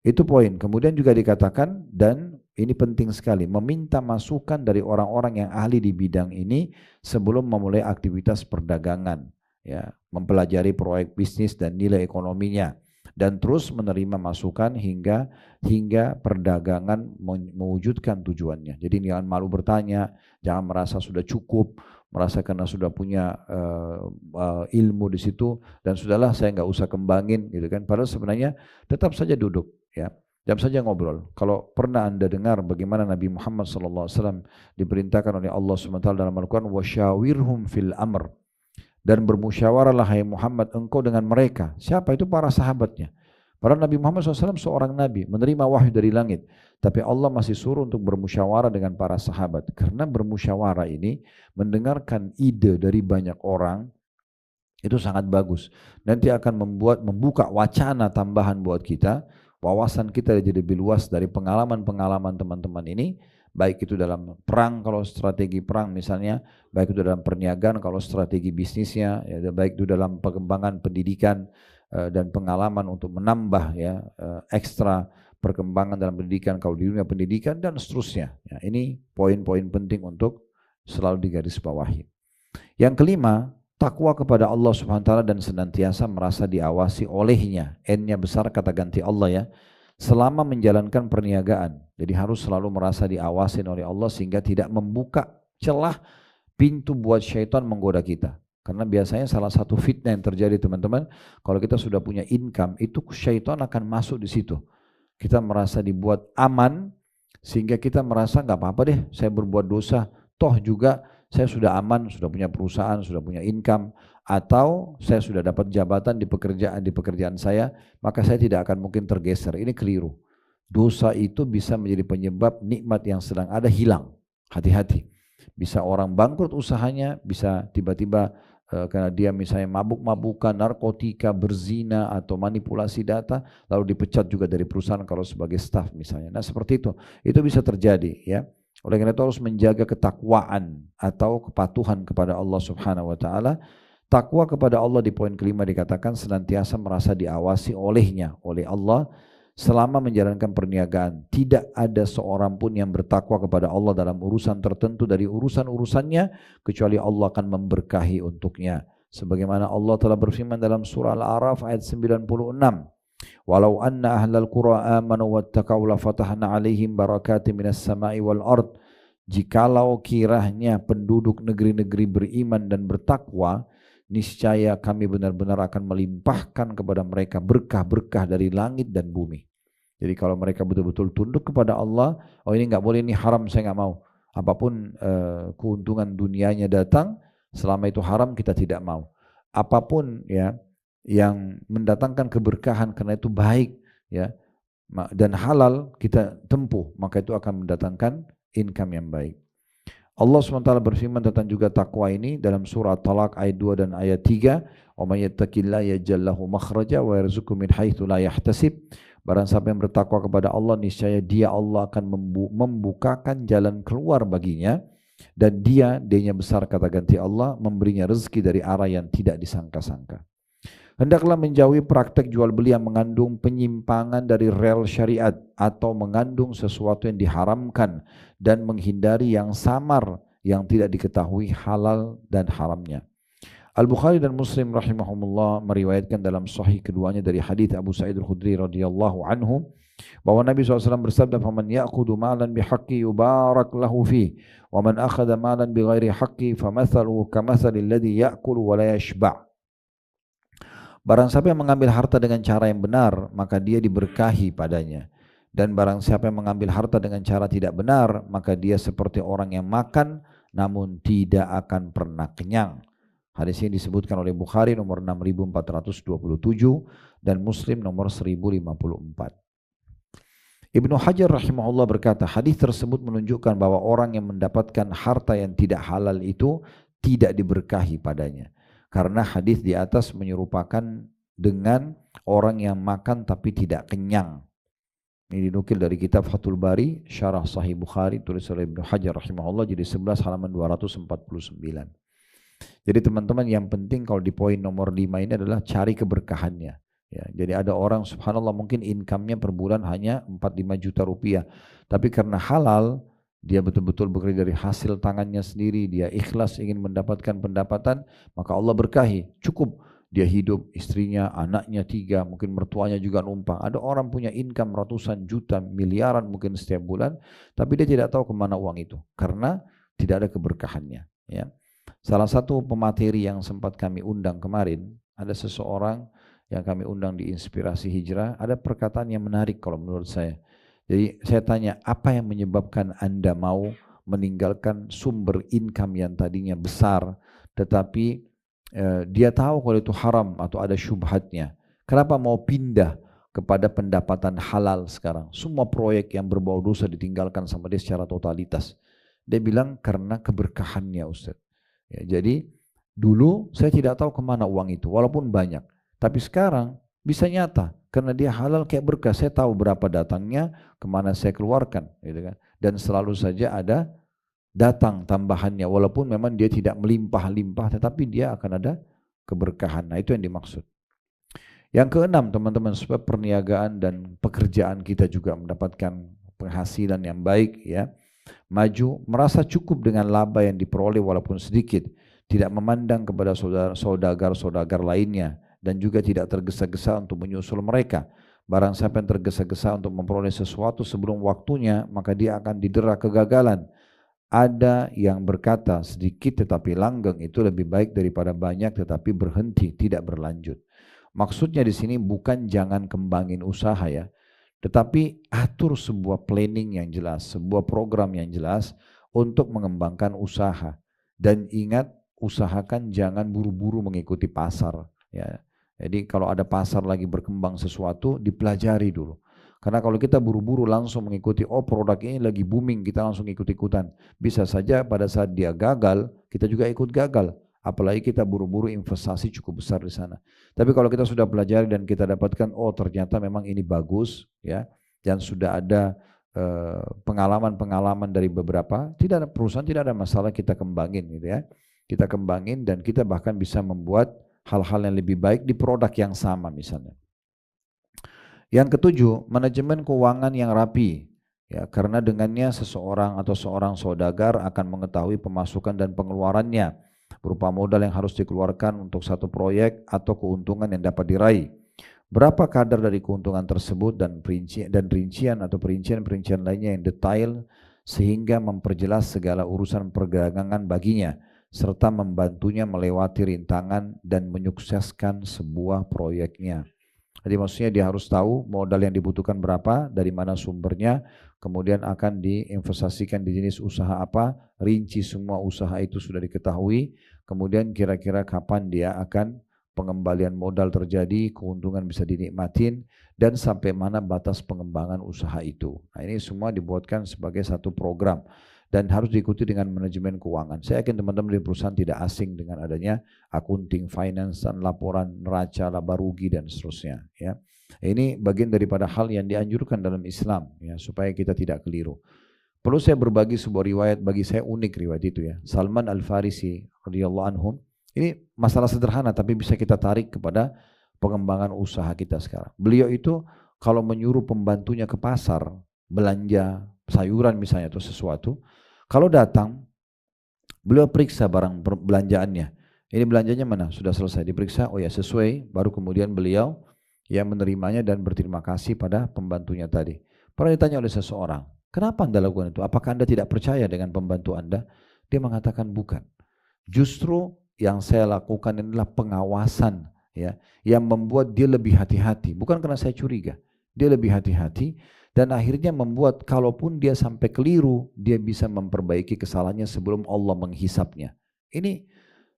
Itu poin. Kemudian juga dikatakan dan ini penting sekali. Meminta masukan dari orang-orang yang ahli di bidang ini sebelum memulai aktivitas perdagangan. Ya, mempelajari proyek bisnis dan nilai ekonominya. Dan terus menerima masukan hingga perdagangan mewujudkan tujuannya. Jadi jangan malu bertanya, jangan merasa sudah cukup, merasa karena sudah punya ilmu di situ dan sudahlah saya nggak usah kembangin gitu kan. Padahal sebenarnya tetap saja duduk ya, tetap saja ngobrol. Kalau pernah Anda dengar bagaimana Nabi Muhammad SAW diperintahkan oleh Allah SWT dalam Al-Quran, wasyawirhum fil amr. Dan bermusyawarahlah hai Muhammad engkau dengan mereka. Siapa itu? Para sahabatnya. Padahal Nabi Muhammad SAW seorang Nabi, menerima wahyu dari langit. Tapi Allah masih suruh untuk bermusyawarah dengan para sahabat. Karena bermusyawarah ini, mendengarkan ide dari banyak orang, itu sangat bagus. Nanti akan membuka wacana tambahan buat kita, wawasan kita jadi lebih luas dari pengalaman-pengalaman teman-teman ini, baik itu dalam perang kalau strategi perang misalnya, baik itu dalam perniagaan kalau strategi bisnisnya, ya, baik itu dalam pengembangan pendidikan dan pengalaman untuk menambah ya ekstra perkembangan dalam pendidikan kalau di dunia pendidikan dan seterusnya. Ya, ini poin-poin penting untuk selalu digarisbawahi. Yang kelima, takwa kepada Allah Subhanahu wa taala dan senantiasa merasa diawasi olehnya. N-nya besar kata ganti Allah ya. Selama menjalankan perniagaan. Jadi harus selalu merasa diawasin oleh Allah sehingga tidak membuka celah pintu buat syaitan menggoda kita. Karena biasanya salah satu fitnah yang terjadi teman-teman, kalau kita sudah punya income, itu syaitan akan masuk di situ. Kita merasa dibuat aman sehingga kita merasa nggak apa-apa deh saya berbuat dosa. Toh juga saya sudah aman, sudah punya perusahaan, sudah punya income, atau saya sudah dapat jabatan di pekerjaan saya, maka saya tidak akan mungkin tergeser. Ini keliru. Dosa itu bisa menjadi penyebab nikmat yang sedang ada hilang. Hati-hati. Bisa orang bangkrut usahanya, bisa tiba-tiba karena dia misalnya mabuk-mabukan, narkotika, berzina atau manipulasi data, lalu dipecat juga dari perusahaan kalau sebagai staf misalnya. Nah seperti itu bisa terjadi ya. Oleh karena itu harus menjaga ketakwaan atau kepatuhan kepada Allah Subhanahu wa taala. Takwa kepada Allah di poin kelima dikatakan senantiasa merasa diawasi olehnya, oleh Allah selama menjalankan perniagaan. Tidak ada seorang pun yang bertakwa kepada Allah dalam urusan tertentu dari urusan-urusannya kecuali Allah akan memberkahi untuknya. Sebagaimana Allah telah berfirman dalam surah Al-A'raf ayat 96. Walau anna ahlal qura amanu wattaqau la fatahna alaihim barakatim minas sama'i wal ard. Jikalau kiranya penduduk negeri-negeri beriman dan bertakwa, niscaya kami benar-benar akan melimpahkan kepada mereka berkah-berkah dari langit dan bumi. Jadi kalau mereka betul-betul tunduk kepada Allah, oh ini nggak boleh, ini haram, saya nggak mau. Apapun keuntungan dunianya datang, selama itu haram kita tidak mau. Apapun ya yang mendatangkan keberkahan karena itu baik ya dan halal kita tempuh, maka itu akan mendatangkan income yang baik. Allah SWT berfirman tentang juga takwa ini dalam surah Talaq ayat 2 dan ayat 3. "Wa may yattaqillaha yaj'al lahu makhraja wa yarzuqhu min haitsu la yahtasib." Barang siapa yang bertakwa kepada Allah, niscaya dia Allah akan membukakan jalan keluar baginya, dan dia-nya besar kata ganti Allah, memberinya rezeki dari arah yang tidak disangka-sangka. Hendaklah menjauhi praktek jual beli yang mengandung penyimpangan dari rel syariat atau mengandung sesuatu yang diharamkan dan menghindari yang samar yang tidak diketahui halal dan haramnya. Al-Bukhari dan Muslim rahimahumullah meriwayatkan dalam sahih keduanya dari hadits Abu Sa'id Al-Khudri radhiyallahu anhu bahwa Nabi SAW bersabda, "Faman ya'khudhu ma'lan bihaqqi yubarak lahu fi, wa man akhadha ma'lan bighairi haqqi famathaluhu kamathalil ladzi ya'kulu wa la yashba'." Barang siapa yang mengambil harta dengan cara yang benar, maka dia diberkahi padanya. Dan barang siapa yang mengambil harta dengan cara tidak benar, maka dia seperti orang yang makan namun tidak akan pernah kenyang. Hadis ini disebutkan oleh Bukhari nomor 6427 dan Muslim nomor 1054. Ibnu Hajar rahimahullah berkata, hadis tersebut menunjukkan bahwa orang yang mendapatkan harta yang tidak halal itu tidak diberkahi padanya. Karena hadis di atas menyerupakan dengan orang yang makan tapi tidak kenyang. Ini dinukil dari kitab Fathul Bari, Syarah Sahih Bukhari, tulis oleh Ibnu Hajar rahimahullah, jadi 11 halaman 249. Jadi teman-teman yang penting kalau di poin nomor 5 ini adalah cari keberkahannya. Ya, jadi ada orang subhanallah mungkin income-nya per bulan hanya 4-5 juta rupiah. Tapi karena halal, dia betul-betul bekerja dari hasil tangannya sendiri, dia ikhlas ingin mendapatkan pendapatan, maka Allah berkahi. Cukup dia hidup, istrinya, anaknya 3, mungkin mertuanya juga numpang. Ada orang punya income ratusan juta, miliaran mungkin setiap bulan, tapi dia tidak tahu kemana uang itu. Karena tidak ada keberkahannya. Ya. Salah satu pemateri yang sempat kami undang kemarin, ada seseorang yang kami undang di Inspirasi Hijrah, ada perkataan yang menarik kalau menurut saya. Jadi saya tanya, apa yang menyebabkan Anda mau meninggalkan sumber income yang tadinya besar, tetapi dia tahu kalau itu haram atau ada syubhatnya. Kenapa mau pindah kepada pendapatan halal sekarang? Semua proyek yang berbau dosa ditinggalkan sama dia secara totalitas. Dia bilang karena keberkahannya Ustaz. Ya, jadi dulu saya tidak tahu kemana uang itu, walaupun banyak. Tapi sekarang bisa nyata, karena dia halal kayak berkah. Saya tahu berapa datangnya, kemana saya keluarkan, gitu kan. Dan selalu saja ada datang tambahannya, walaupun memang dia tidak melimpah-limpah, tetapi dia akan ada keberkahan. Nah itu yang dimaksud. Yang keenam teman-teman, supaya perniagaan dan pekerjaan kita juga mendapatkan penghasilan yang baik, ya. Maju, merasa cukup dengan laba yang diperoleh walaupun sedikit, tidak memandang kepada saudagar-saudagar lainnya, dan juga tidak tergesa-gesa untuk menyusul mereka. Barang siapa yang tergesa-gesa untuk memperoleh sesuatu sebelum waktunya, maka dia akan didera kegagalan. Ada yang berkata sedikit tetapi langgeng itu lebih baik daripada banyak tetapi berhenti tidak berlanjut. Maksudnya di sini bukan jangan kembangin usaha ya, tetapi atur sebuah planning yang jelas, sebuah program yang jelas untuk mengembangkan usaha. Dan ingat, usahakan jangan buru-buru mengikuti pasar. Ya. Jadi kalau ada pasar lagi berkembang sesuatu, dipelajari dulu. Karena kalau kita buru-buru langsung mengikuti, oh produk ini lagi booming, kita langsung ikut-ikutan. Bisa saja pada saat dia gagal, kita juga ikut gagal. Apalagi kita buru-buru investasi cukup besar di sana. Tapi kalau kita sudah pelajari dan kita dapatkan, oh ternyata memang ini bagus ya, dan sudah ada pengalaman-pengalaman dari beberapa, tidak ada perusahaan, tidak ada masalah, kita kembangin gitu ya. Kita kembangin dan kita bahkan bisa membuat hal-hal yang lebih baik di produk yang sama misalnya. Yang ketujuh, manajemen keuangan yang rapi. Ya, karena dengannya seseorang atau seorang saudagar akan mengetahui pemasukan dan pengeluarannya berupa modal yang harus dikeluarkan untuk satu proyek atau keuntungan yang dapat diraih. Berapa kadar dari keuntungan tersebut dan rincian atau perincian lainnya yang detail sehingga memperjelas segala urusan perdagangan baginya serta membantunya melewati rintangan dan menyukseskan sebuah proyeknya. Jadi maksudnya dia harus tahu modal yang dibutuhkan berapa, dari mana sumbernya, kemudian akan diinvestasikan di jenis usaha apa, rinci semua usaha itu sudah diketahui, kemudian kira-kira kapan dia akan pengembalian modal terjadi, keuntungan bisa dinikmatin, dan sampai mana batas pengembangan usaha itu. Nah ini semua dibuatkan sebagai satu program dan harus diikuti dengan manajemen keuangan. Saya yakin teman-teman di perusahaan tidak asing dengan adanya akunting, finance, dan laporan neraca, laba rugi dan seterusnya. Ya, ini bagian daripada hal yang dianjurkan dalam Islam ya, supaya kita tidak keliru. Perlu saya berbagi sebuah riwayat, bagi saya unik riwayat itu ya. Salman Al-Farisi radhiyallahu anhum. Ini masalah sederhana tapi bisa kita tarik kepada pengembangan usaha kita sekarang. Beliau itu kalau menyuruh pembantunya ke pasar belanja sayuran misalnya atau sesuatu, kalau datang beliau periksa barang belanjaannya. Ini belanjanya mana? Sudah selesai diperiksa, oh ya sesuai, baru kemudian beliau yang menerimanya dan berterima kasih pada pembantunya tadi. Pernah ditanya oleh seseorang, kenapa Anda lakukan itu? Apakah Anda tidak percaya dengan pembantu Anda? Dia mengatakan bukan. Justru yang saya lakukan adalah pengawasan ya, yang membuat dia lebih hati-hati. Bukan karena saya curiga, dia lebih hati-hati dan akhirnya membuat kalaupun dia sampai keliru, dia bisa memperbaiki kesalahannya sebelum Allah menghisapnya. Ini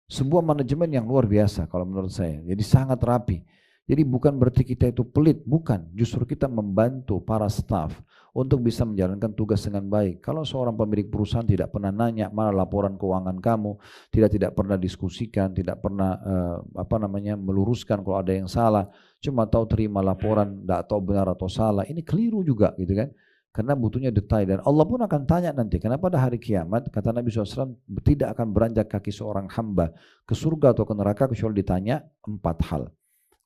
sebuah manajemen yang luar biasa kalau menurut saya. Jadi sangat rapi. Jadi bukan berarti kita itu pelit, bukan. Justru kita membantu para staf untuk bisa menjalankan tugas dengan baik. Kalau seorang pemilik perusahaan tidak pernah nanya mana laporan keuangan kamu, tidak pernah diskusikan, tidak pernah meluruskan kalau ada yang salah, cuma tahu terima laporan, tidak tahu benar atau salah, ini keliru juga gitu kan. Karena butuhnya detail dan Allah pun akan tanya nanti. Karena pada hari kiamat kata Nabi SAW tidak akan beranjak kaki seorang hamba ke surga atau ke neraka kecuali ditanya 4 hal.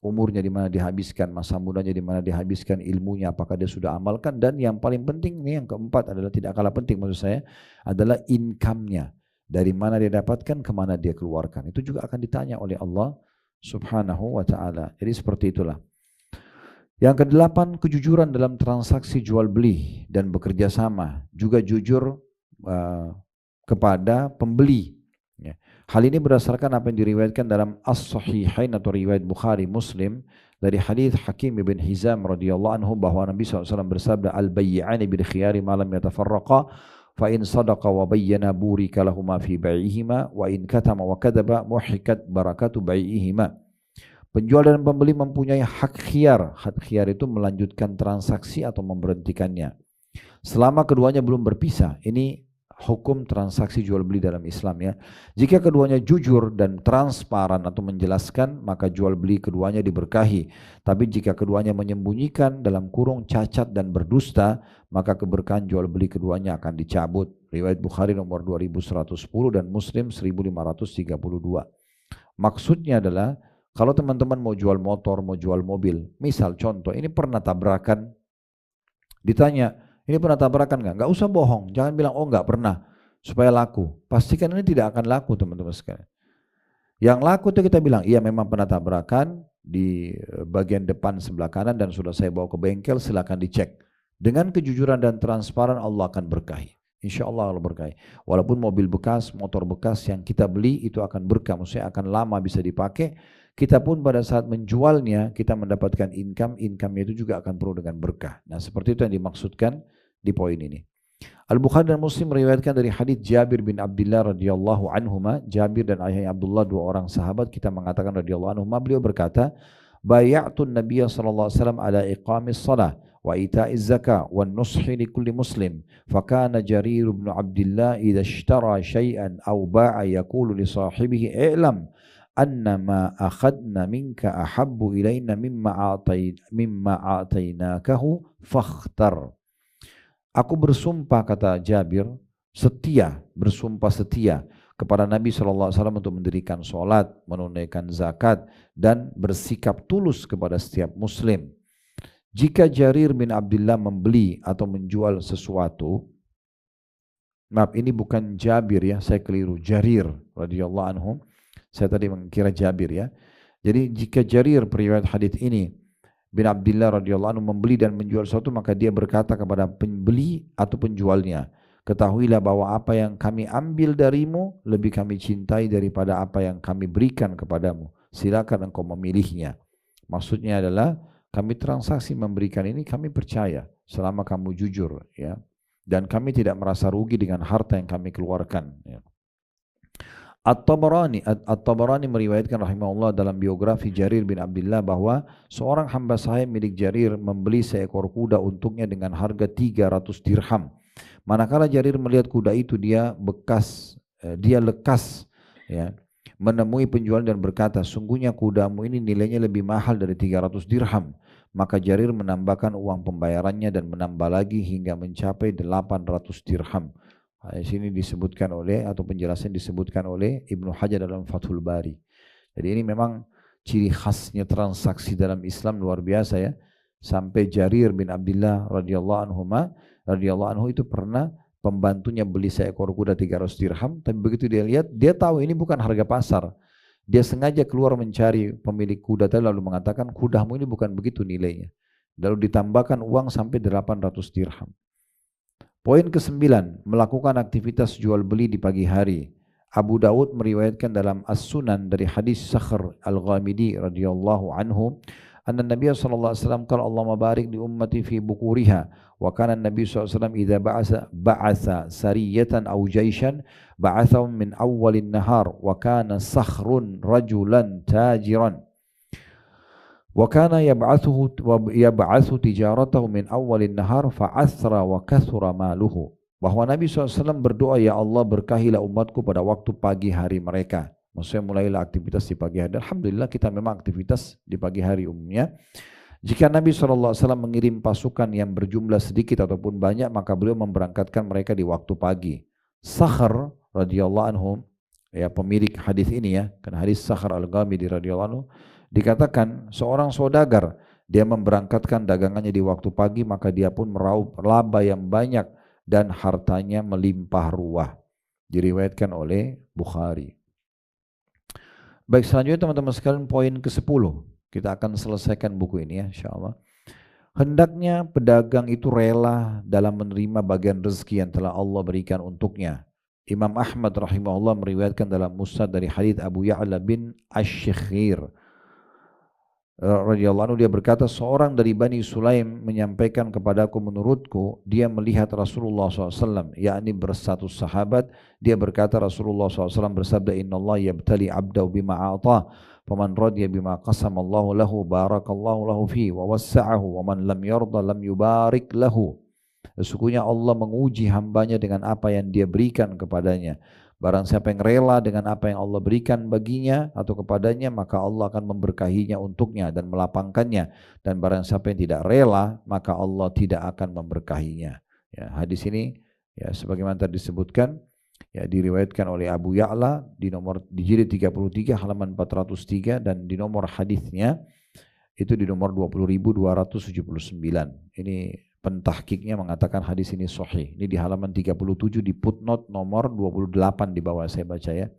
Umurnya di mana dihabiskan, masa mudanya di mana dihabiskan, ilmunya apakah dia sudah amalkan, dan yang paling penting ini yang keempat adalah tidak kalah penting maksud saya adalah income-nya. Dari mana dia dapatkan, kemana dia keluarkan. Itu juga akan ditanya oleh Allah Subhanahu wa ta'ala. Jadi seperti itulah. Yang kedelapan, kejujuran dalam transaksi jual beli dan bekerja sama. Juga jujur kepada pembeli. Ya. Hal ini berdasarkan apa yang diriwayatkan dalam As-Sahihain atau riwayat Bukhari Muslim dari hadis Hakim bin Hizam radhiyallahu anhu bahwa Nabi SAW bersabda al-bay'ani bil khiyari ma lam yatafarraqa fa in sadaqa wa bayyana burika lahuma fi bai'ihima wa in katama wa kadaba muhikat barakatu bai'ihima. Penjual dan pembeli mempunyai hak khiyar. Hak khiyar itu melanjutkan transaksi atau memberhentikannya selama keduanya belum berpisah. Ini hukum transaksi jual beli dalam Islam ya. Jika keduanya jujur dan transparan atau menjelaskan, maka jual beli keduanya diberkahi. Tapi jika keduanya menyembunyikan dalam kurung cacat dan berdusta, maka keberkahan jual beli keduanya akan dicabut. Riwayat Bukhari nomor 2110 dan Muslim 1532. Maksudnya adalah kalau teman-teman mau jual motor, mau jual mobil, misal contoh ini pernah tabrakan, ditanya, ini pernah tabrakan nggak? Nggak usah bohong, jangan bilang oh nggak pernah, supaya laku. Pastikan ini tidak akan laku teman-teman sekalian. Yang laku itu kita bilang, iya memang pernah tabrakan di bagian depan sebelah kanan dan sudah saya bawa ke bengkel, silakan dicek. Dengan kejujuran dan transparan Allah akan berkahi. Insya Allah Allah berkahi. Walaupun mobil bekas, motor bekas yang kita beli itu akan berkah, maksudnya akan lama bisa dipakai. Kita pun pada saat menjualnya kita mendapatkan income-nya itu juga akan penuh dengan berkah. Nah seperti itu yang dimaksudkan di poin ini. Al-Bukhari dan Muslim meriwayatkan dari hadits Jabir bin Abdullah radhiyallahu anhuma. Jabir dan ayahnya Abdullah, dua orang sahabat, kita mengatakan radhiyallahu anhuma, beliau berkata, bay'atun Nabiya sallallahu alaihi wasallam ala iqamis shalah wa ita'iz zakah wan nushi likulli muslim. Fakana Jarir bin Abdullah idza ishtara syai'an aw ba'a yaqulu li sahibihi i'lam annama akhadna minka ahabbu ilaina mimma a'tainakahu fakhtar. Aku bersumpah, kata Jabir, bersumpah setia kepada Nabi SAW untuk mendirikan sholat, menunaikan zakat, dan bersikap tulus kepada setiap muslim. Jika Jarir bin Abdullah membeli atau menjual sesuatu, maaf, ini bukan Jabir ya, saya keliru, Jarir radhiyallahu anhu. Saya tadi mengira Jabir ya. Jadi jika Jarir periwayat hadits ini bin Abdullah radhiyallahu anhu membeli dan menjual sesuatu, maka dia berkata kepada pembeli atau penjualnya, ketahuilah bahwa apa yang kami ambil darimu lebih kami cintai daripada apa yang kami berikan kepadamu. Silakan engkau memilihnya. Maksudnya adalah kami transaksi memberikan ini, kami percaya selama kamu jujur ya, dan kami tidak merasa rugi dengan harta yang kami keluarkan ya. At-Tabarani meriwayatkan rahimahullah dalam biografi Jarir bin Abdullah bahwa seorang hamba sahaya milik Jarir membeli seekor kuda untuknya dengan harga 300 dirham. Manakala Jarir melihat kuda itu, dia lekas ya, menemui penjual dan berkata, sungguhnya kudamu ini nilainya lebih mahal dari 300 dirham. Maka Jarir menambahkan uang pembayarannya dan menambah lagi hingga mencapai 800 dirham. Di sini disebutkan oleh, atau penjelasan disebutkan oleh Ibnu Hajar dalam Fathul Bari. Jadi ini memang ciri khasnya transaksi dalam Islam luar biasa ya. Sampai Jarir bin Abdullah radhiyallahu anhu itu pernah pembantunya beli seekor kuda 300 dirham, tapi begitu dia lihat, dia tahu ini bukan harga pasar. Dia sengaja keluar mencari pemilik kuda tadi lalu mengatakan, kudamu ini bukan begitu nilainya. Lalu ditambahkan uang sampai 800 dirham. Poin ke-9, melakukan aktivitas jual beli di pagi hari. Abu Dawud meriwayatkan dalam As-Sunan dari hadis Sakhr Al-Ghamidi radhiyallahu anhu, anna Nabi sallallahu alaihi wasallam qala Allahumma barik li ummati fi bukuriha, wa kana Nabi sallallahu alaihi wasallam idza ba'atha sariyatan aw jayshan ba'athahum min awwalin nahar, wa kana Sakhrun rajulan tajiran. Wa kana yab'athu tijaratahu min awwalin nahar fa'athra wa kathura maluhu. Bahwa Nabi SAW berdoa, ya Allah berkahilah umatku pada waktu pagi hari mereka. Maksudnya mulailah aktivitas di pagi hari. Alhamdulillah kita memang aktivitas di pagi hari umumnya. Jika Nabi SAW mengirim pasukan yang berjumlah sedikit ataupun banyak, maka beliau memberangkatkan mereka di waktu pagi. Sakhr radhiyallahu anhu, ya pemilik hadis ini ya, kan hadis Sakhr Al-Ghamidi radhiyallahu anhu, dikatakan seorang saudagar, dia memberangkatkan dagangannya di waktu pagi, maka dia pun meraup laba yang banyak dan hartanya melimpah ruah. Diriwayatkan oleh Bukhari. Baik, selanjutnya teman-teman sekalian, poin ke-10. Kita akan selesaikan buku ini ya insyaallah. Hendaknya pedagang itu rela dalam menerima bagian rezeki yang telah Allah berikan untuknya. Imam Ahmad rahimahullah meriwayatkan dalam Musnad dari hadits Abu Ya'la bin Asy-Syakhir radhiyallahu anhu, dia berkata, seorang dari Bani Sulaim menyampaikan kepadaku, menurutku dia melihat Rasulullah SAW, yakni berstatus sahabat. Dia berkata, Rasulullah SAW bersabda, innallaha yabtali abdahu bima a'ta, faman radiya bima qasamallahu lahu barakallahu lahu fi wa wassa'ahu, wa man lam yarda lam yubarik lahu. Sesungguhnya Allah menguji hambanya dengan apa yang dia berikan kepadanya. Barang siapa yang rela dengan apa yang Allah berikan baginya atau kepadanya, maka Allah akan memberkahinya untuknya dan melapangkannya. Dan barang siapa yang tidak rela, maka Allah tidak akan memberkahinya. Ya, hadis ini ya sebagaimana tadi disebutkan, ya diriwayatkan oleh Abu Ya'la di jilid 33 halaman 403, dan di nomor hadisnya itu di nomor 20.279. Ini pentahkiknya mengatakan hadis ini sahih. Ini di halaman 37 di footnote nomor 28 di bawah saya baca ya.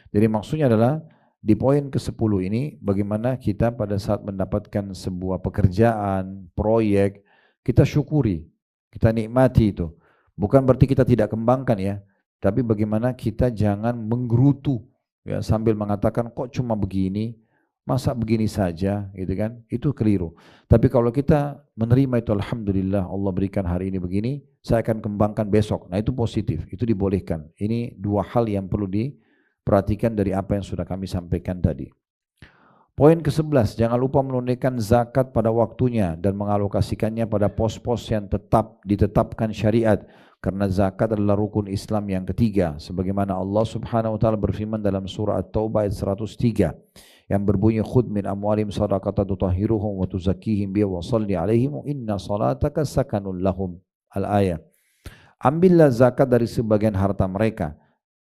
Jadi maksudnya adalah di poin ke-10 ini, bagaimana kita pada saat mendapatkan sebuah pekerjaan, proyek, kita syukuri, kita nikmati itu. Bukan berarti kita tidak kembangkan ya, tapi bagaimana kita jangan menggerutu ya, sambil mengatakan kok cuma begini, masa begini saja gitu kan, itu keliru. Tapi kalau kita menerima itu, alhamdulillah Allah berikan hari ini begini, saya akan kembangkan besok, nah itu positif, itu dibolehkan. Ini dua hal yang perlu diperhatikan dari apa yang sudah kami sampaikan tadi. Poin ke-11, jangan lupa menunaikan zakat pada waktunya dan mengalokasikannya pada pos-pos yang ditetapkan syariat, karena zakat adalah rukun Islam yang ketiga, sebagaimana Allah Subhanahu wa taala berfirman dalam surah At-Taubah ayat 103 yang berbunyi, khudh min amwalihim shadaqatan tutahhiruhum wa tuzakkihim biha wa shalli alaihim inna salataka sakanun lahum. Al-ayat. Ambillah zakat dari sebagian harta mereka,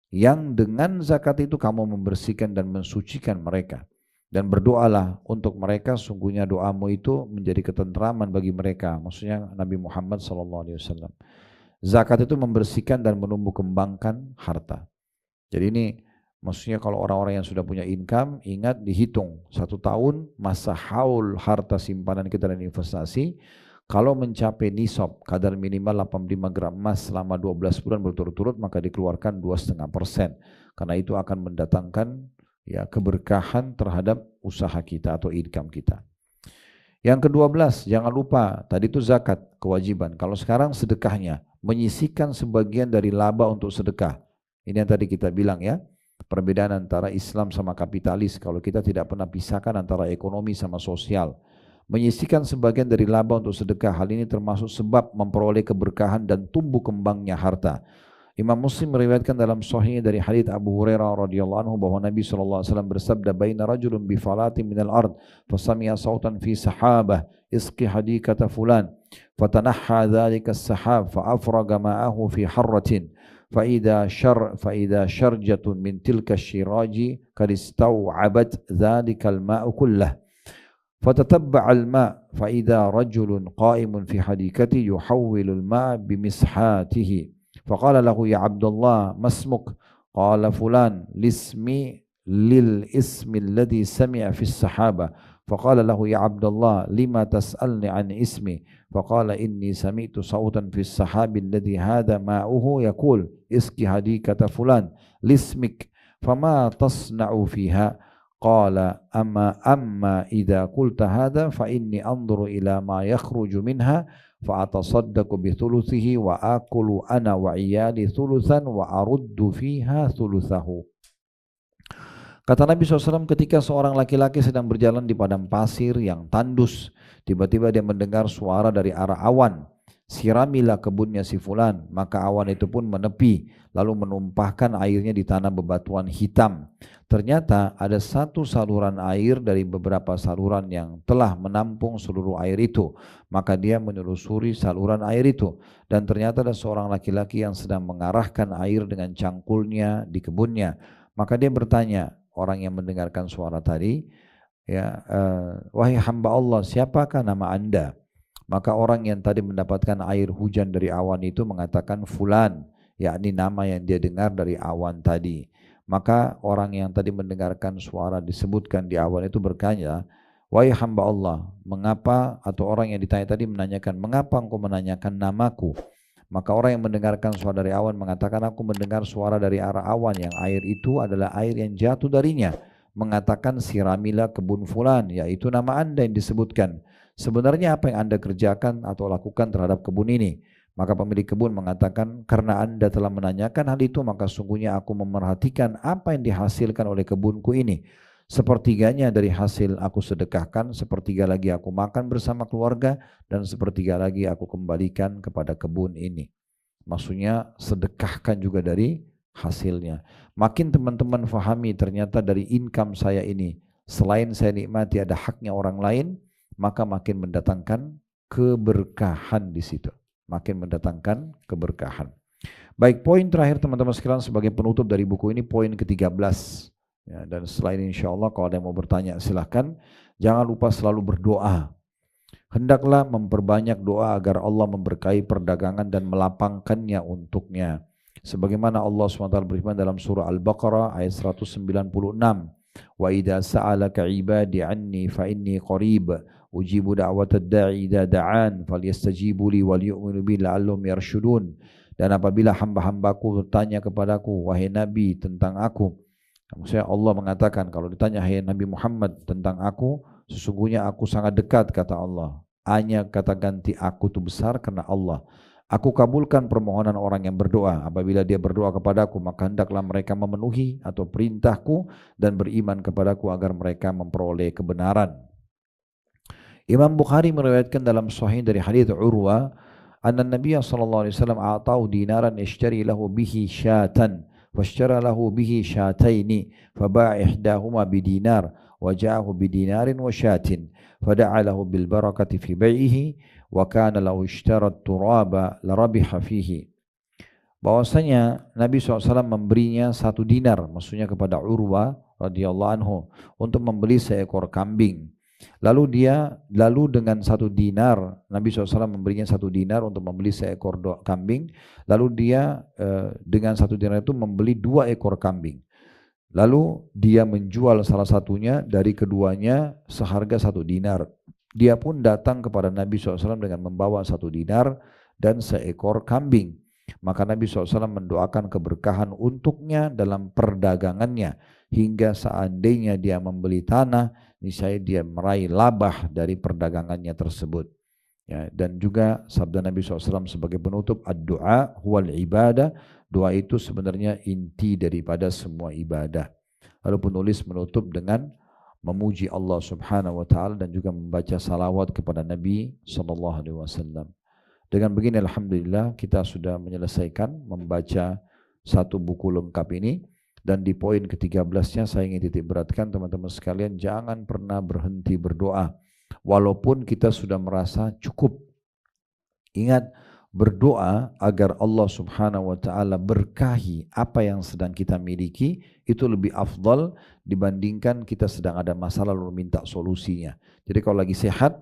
yang dengan zakat itu kamu membersihkan dan mensucikan mereka. Dan berdoalah untuk mereka, sungguhnya doamu itu menjadi ketentraman bagi mereka. Maksudnya Nabi Muhammad SAW. Zakat itu membersihkan dan menumbuh kembangkan harta. Jadi ini maksudnya kalau orang-orang yang sudah punya income, ingat dihitung 1 tahun masa haul harta simpanan kita dan investasi. Kalau mencapai nisab kadar minimal 85 gram emas selama 12 bulan berturut-turut, maka dikeluarkan 2,5%. Karena itu akan mendatangkan ya keberkahan terhadap usaha kita atau income kita. Yang ke-12, jangan lupa tadi itu zakat kewajiban. Kalau sekarang sedekahnya, menyisihkan sebagian dari laba untuk sedekah. Ini yang tadi kita bilang ya, perbedaan antara Islam sama kapitalis. Kalau kita tidak pernah pisahkan antara ekonomi sama sosial. Menyisihkan sebagian dari laba untuk sedekah, hal ini termasuk sebab memperoleh keberkahan dan tumbuh kembangnya harta. Imam Muslim meriwayatkan dalam sahihnya dari hadits Abu Hurairah radhiyallahu anhu bahwa Nabi SAW bersabda, baina rajulun bi falatin minal ard fasami'a sautan fi sahabah isqi hadikata fulan fatanahha dhalika as-sahab fa'afraga ma'ahu fi harratin فإذا شرجة من تلك الشراج قد استوعبت ذلك الماء كله فتتبع الماء فإذا رجل قائم في حديقته يحول الماء بمسحاته فقال له يا عبد الله ما اسمك قال فلان للاسم الذي سمع في السحابة فقال له يا عبد الله لما تسألني عن اسمي فقال إني سمعت صوتا في السحاب الذي هذا ماؤه يقول اسقي حديقة فلان لاسمك فما تصنع فيها قال أما إذا قلت هذا فإني أنظر إلى ما يخرج منها فأتصدق بثلثه وآكل أنا وعيالي ثلثا وأرد فيها ثلثه. Kata Nabi SAW, ketika seorang laki-laki sedang berjalan di padang pasir yang tandus, tiba-tiba dia mendengar suara dari arah awan. Siramilah kebunnya si fulan, maka awan itu pun menepi, lalu menumpahkan airnya di tanah bebatuan hitam. Ternyata ada satu saluran air dari beberapa saluran yang telah menampung seluruh air itu. Maka dia menelusuri saluran air itu, dan ternyata ada seorang laki-laki yang sedang mengarahkan air dengan cangkulnya di kebunnya. Maka dia bertanya, orang yang mendengarkan suara tadi, ya, wahai hamba Allah, siapakah nama anda? Maka orang yang tadi mendapatkan air hujan dari awan itu mengatakan fulan, yakni nama yang dia dengar dari awan tadi. Maka orang yang tadi mendengarkan suara disebutkan di awan itu bertanya, wahai hamba Allah, mengapa, atau orang yang ditanya tadi menanyakan, mengapa engkau menanyakan namaku? Maka orang yang mendengarkan suara dari awan mengatakan, aku mendengar suara dari arah awan yang air itu adalah air yang jatuh darinya. Mengatakan siramilah kebun fulan, yaitu nama anda yang disebutkan. Sebenarnya apa yang anda kerjakan atau lakukan terhadap kebun ini? Maka pemilik kebun mengatakan, karena anda telah menanyakan hal itu, maka sungguhnya aku memerhatikan apa yang dihasilkan oleh kebunku ini. Sepertiganya dari hasil aku sedekahkan, sepertiga lagi aku makan bersama keluarga, dan sepertiga lagi aku kembalikan kepada kebun ini. Maksudnya sedekahkan juga dari hasilnya. Makin teman-teman fahami ternyata dari income saya ini, selain saya nikmati ada haknya orang lain, maka makin mendatangkan keberkahan di situ. Makin mendatangkan keberkahan. Baik, poin terakhir teman-teman sekalian sebagai penutup dari buku ini, poin ke-13. Ya, dan setelah ini insya Allah kalau ada yang mau bertanya silahkan. Jangan lupa selalu berdoa. Hendaklah memperbanyak doa agar Allah memberkahi perdagangan dan melapangkannya untuknya. Sebagaimana Allah SWT berfirman dalam surah Al-Baqarah ayat 196. Wa idza sa'alaka ibadi anni fa inni qarib ujibu da'watad da'i idza da'an falyastajibu li wal yu'minu bi la'allahum yarshudun. Dan apabila hamba-hambaku bertanya kepadaku, wahai Nabi, tentang aku, maksudnya Allah mengatakan, kalau ditanya hai Nabi Muhammad tentang aku, sesungguhnya aku sangat dekat, kata Allah. Hanya kata ganti aku itu besar karena Allah. Aku kabulkan permohonan orang yang berdoa. Apabila dia berdoa kepadaku, maka hendaklah mereka memenuhi atau perintahku dan beriman kepadaku agar mereka memperoleh kebenaran. Imam Bukhari meriwayatkan dalam sahih dari hadits Urwa, anna Nabiya sallallahu alaihi wasallam a'tahu dinaran yashtari lahu bihi syatan, fashtara lahu bihi syataini, faba'a ihdahuma bidinar, wa ja'ahu bidinarin wa syatin, fada'a lahu bil barakati fi bai'ihi, wa kana lau ishtarat turaba larabiha fihi. Bahwasanya Nabi SAW memberinya 1 dinar, maksudnya kepada Urwa radhiyallahu anhu, untuk membeli seekor kambing. Lalu dengan 1 dinar, Nabi SAW memberinya 1 dinar untuk membeli seekor kambing. Lalu dia dengan 1 dinar itu membeli 2 ekor kambing. Lalu dia menjual salah satunya dari keduanya seharga 1 dinar. Dia pun datang kepada Nabi SAW dengan membawa 1 dinar dan seekor kambing. Maka Nabi SAW mendoakan keberkahan untuknya dalam perdagangannya, hingga seandainya dia membeli tanah, niscaya dia meraih labah dari perdagangannya tersebut. Ya, dan juga sabda Nabi SAW sebagai penutup, ad-du'a huwal ibadah, doa itu sebenarnya inti daripada semua ibadah. Lalu penulis menutup dengan memuji Allah Subhanahu wa taala dan juga membaca salawat kepada Nabi sallallahu alaihi wasallam. Dengan begini alhamdulillah kita sudah menyelesaikan membaca 1 buku lengkap ini, dan di poin ke-13-nya saya ingin titik beratkan teman-teman sekalian, jangan pernah berhenti berdoa walaupun kita sudah merasa cukup. Ingat, berdoa agar Allah Subhanahu wa taala berkahi apa yang sedang kita miliki itu lebih afdal dibandingkan kita sedang ada masalah lalu minta solusinya. Jadi kalau lagi sehat,